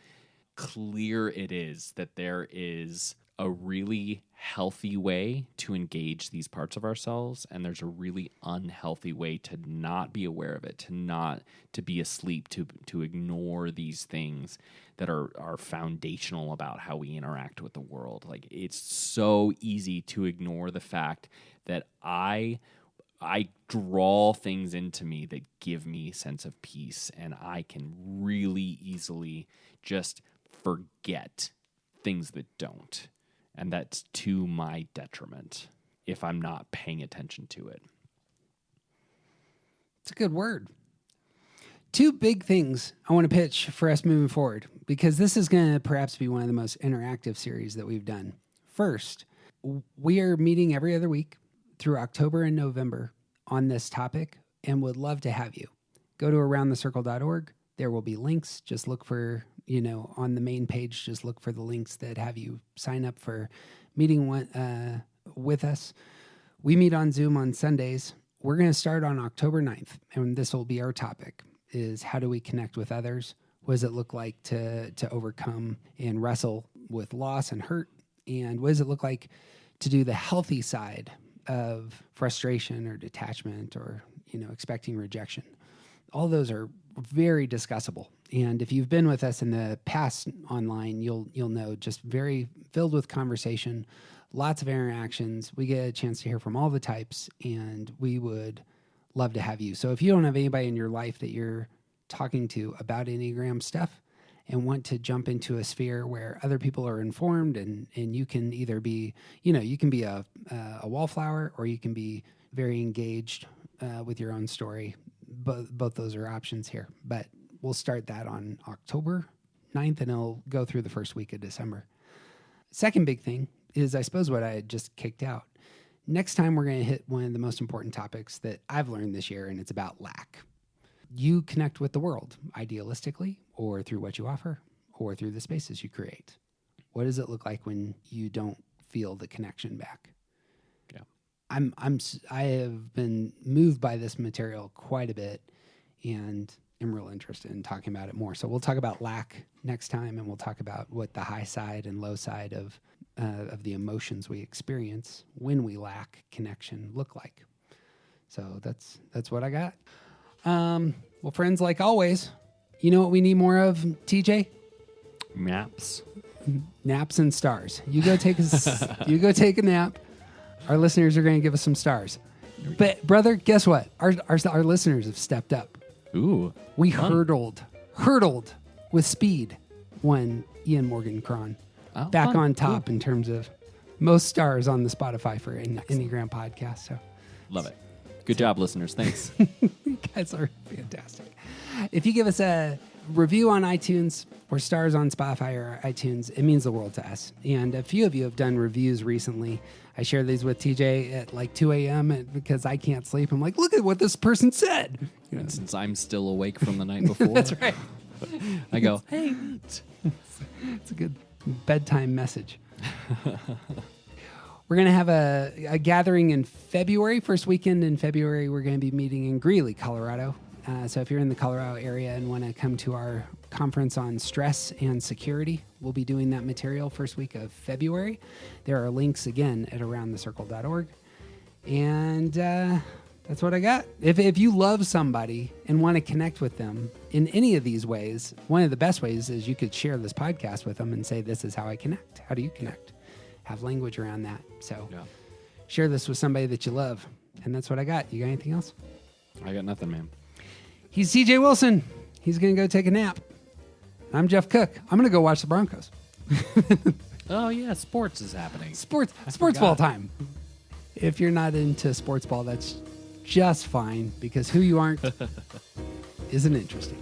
clear it is that there is a really healthy way to engage these parts of ourselves, and there's a really unhealthy way to not be aware of it, to be asleep, to ignore these things that are foundational about how we interact with the world. Like, it's so easy to ignore the fact that I draw things into me that give me a sense of peace, and I can really easily just forget things that don't. And that's to my detriment if I'm not paying attention to it. It's a good word. Two big things I want to pitch for us moving forward, because this is going to perhaps be one of the most interactive series that we've done. First, we are meeting every other week through October and November on this topic, and would love to have you. Go to aroundthecircle.org. There will be links. Just look for, on the main page, just look for the links that have you sign up for meeting with us. We meet on Zoom on Sundays. We're going to start on October 9th, and this will be our topic, is how do we connect with others? What does it look like to overcome and wrestle with loss and hurt? And what does it look like to do the healthy side of frustration or detachment or, expecting rejection? All those are very discussable. And if you've been with us in the past online, you'll know, just very filled with conversation, lots of interactions. We get a chance to hear from all the types, and we would love to have you. So if you don't have anybody in your life that you're talking to about Enneagram stuff and want to jump into a sphere where other people are informed, and you can either be, you can be a wallflower, or you can be very engaged with your own story. Both those are options here. But we'll start that on October 9th, and it'll go through the first week of December. Second big thing is, I suppose, what I had just kicked out. Next time, we're going to hit one of the most important topics that I've learned this year, and it's about lack. You connect with the world, idealistically, or through what you offer, or through the spaces you create. What does it look like when you don't feel the connection back? Yeah, I have been moved by this material quite a bit, and am real interested in talking about it more. So we'll talk about lack next time, and we'll talk about what the high side and low side of the emotions we experience when we lack connection look like. So that's what I got. Well, friends, like always, you know what we need more of, TJ? Maps. Naps and stars. You go take a nap. Our listeners are going to give us some stars. But brother, guess what? Our listeners have stepped up. Ooh. We hurtled with speed when Ian Morgan Cron back fun. on top in terms of most stars on the Spotify for Enneagram podcast. So Love it. Good job, listeners. Thanks. you guys are fantastic. If you give us a review on iTunes or stars on Spotify or iTunes, it means the world to us. And a few of you have done reviews recently. I share these with TJ at like 2 a.m. because I can't sleep. I'm like, look at what this person said. You know, And since I'm still awake from the night before, that's right. I go, hey, neat. It's a good bedtime message. We're going to have a gathering in February. First weekend in February, we're going to be meeting in Greeley, Colorado. So if you're in the Colorado area and want to come to our conference on stress and security, we'll be doing that material first week of February. There are links, again, at aroundthecircle.org. And that's what I got. If you love somebody and want to connect with them in any of these ways, one of the best ways is you could share this podcast with them and say, this is how I connect. How do you connect? Have language around that. So share this with somebody that you love. And that's what I got. You got anything else? I got nothing, man. He's TJ Wilson. He's going to go take a nap. I'm Jeff Cook. I'm going to go watch the Broncos. Oh, yeah. Sports is happening. Sports ball time. If you're not into sports ball, that's just fine because who you aren't isn't interesting.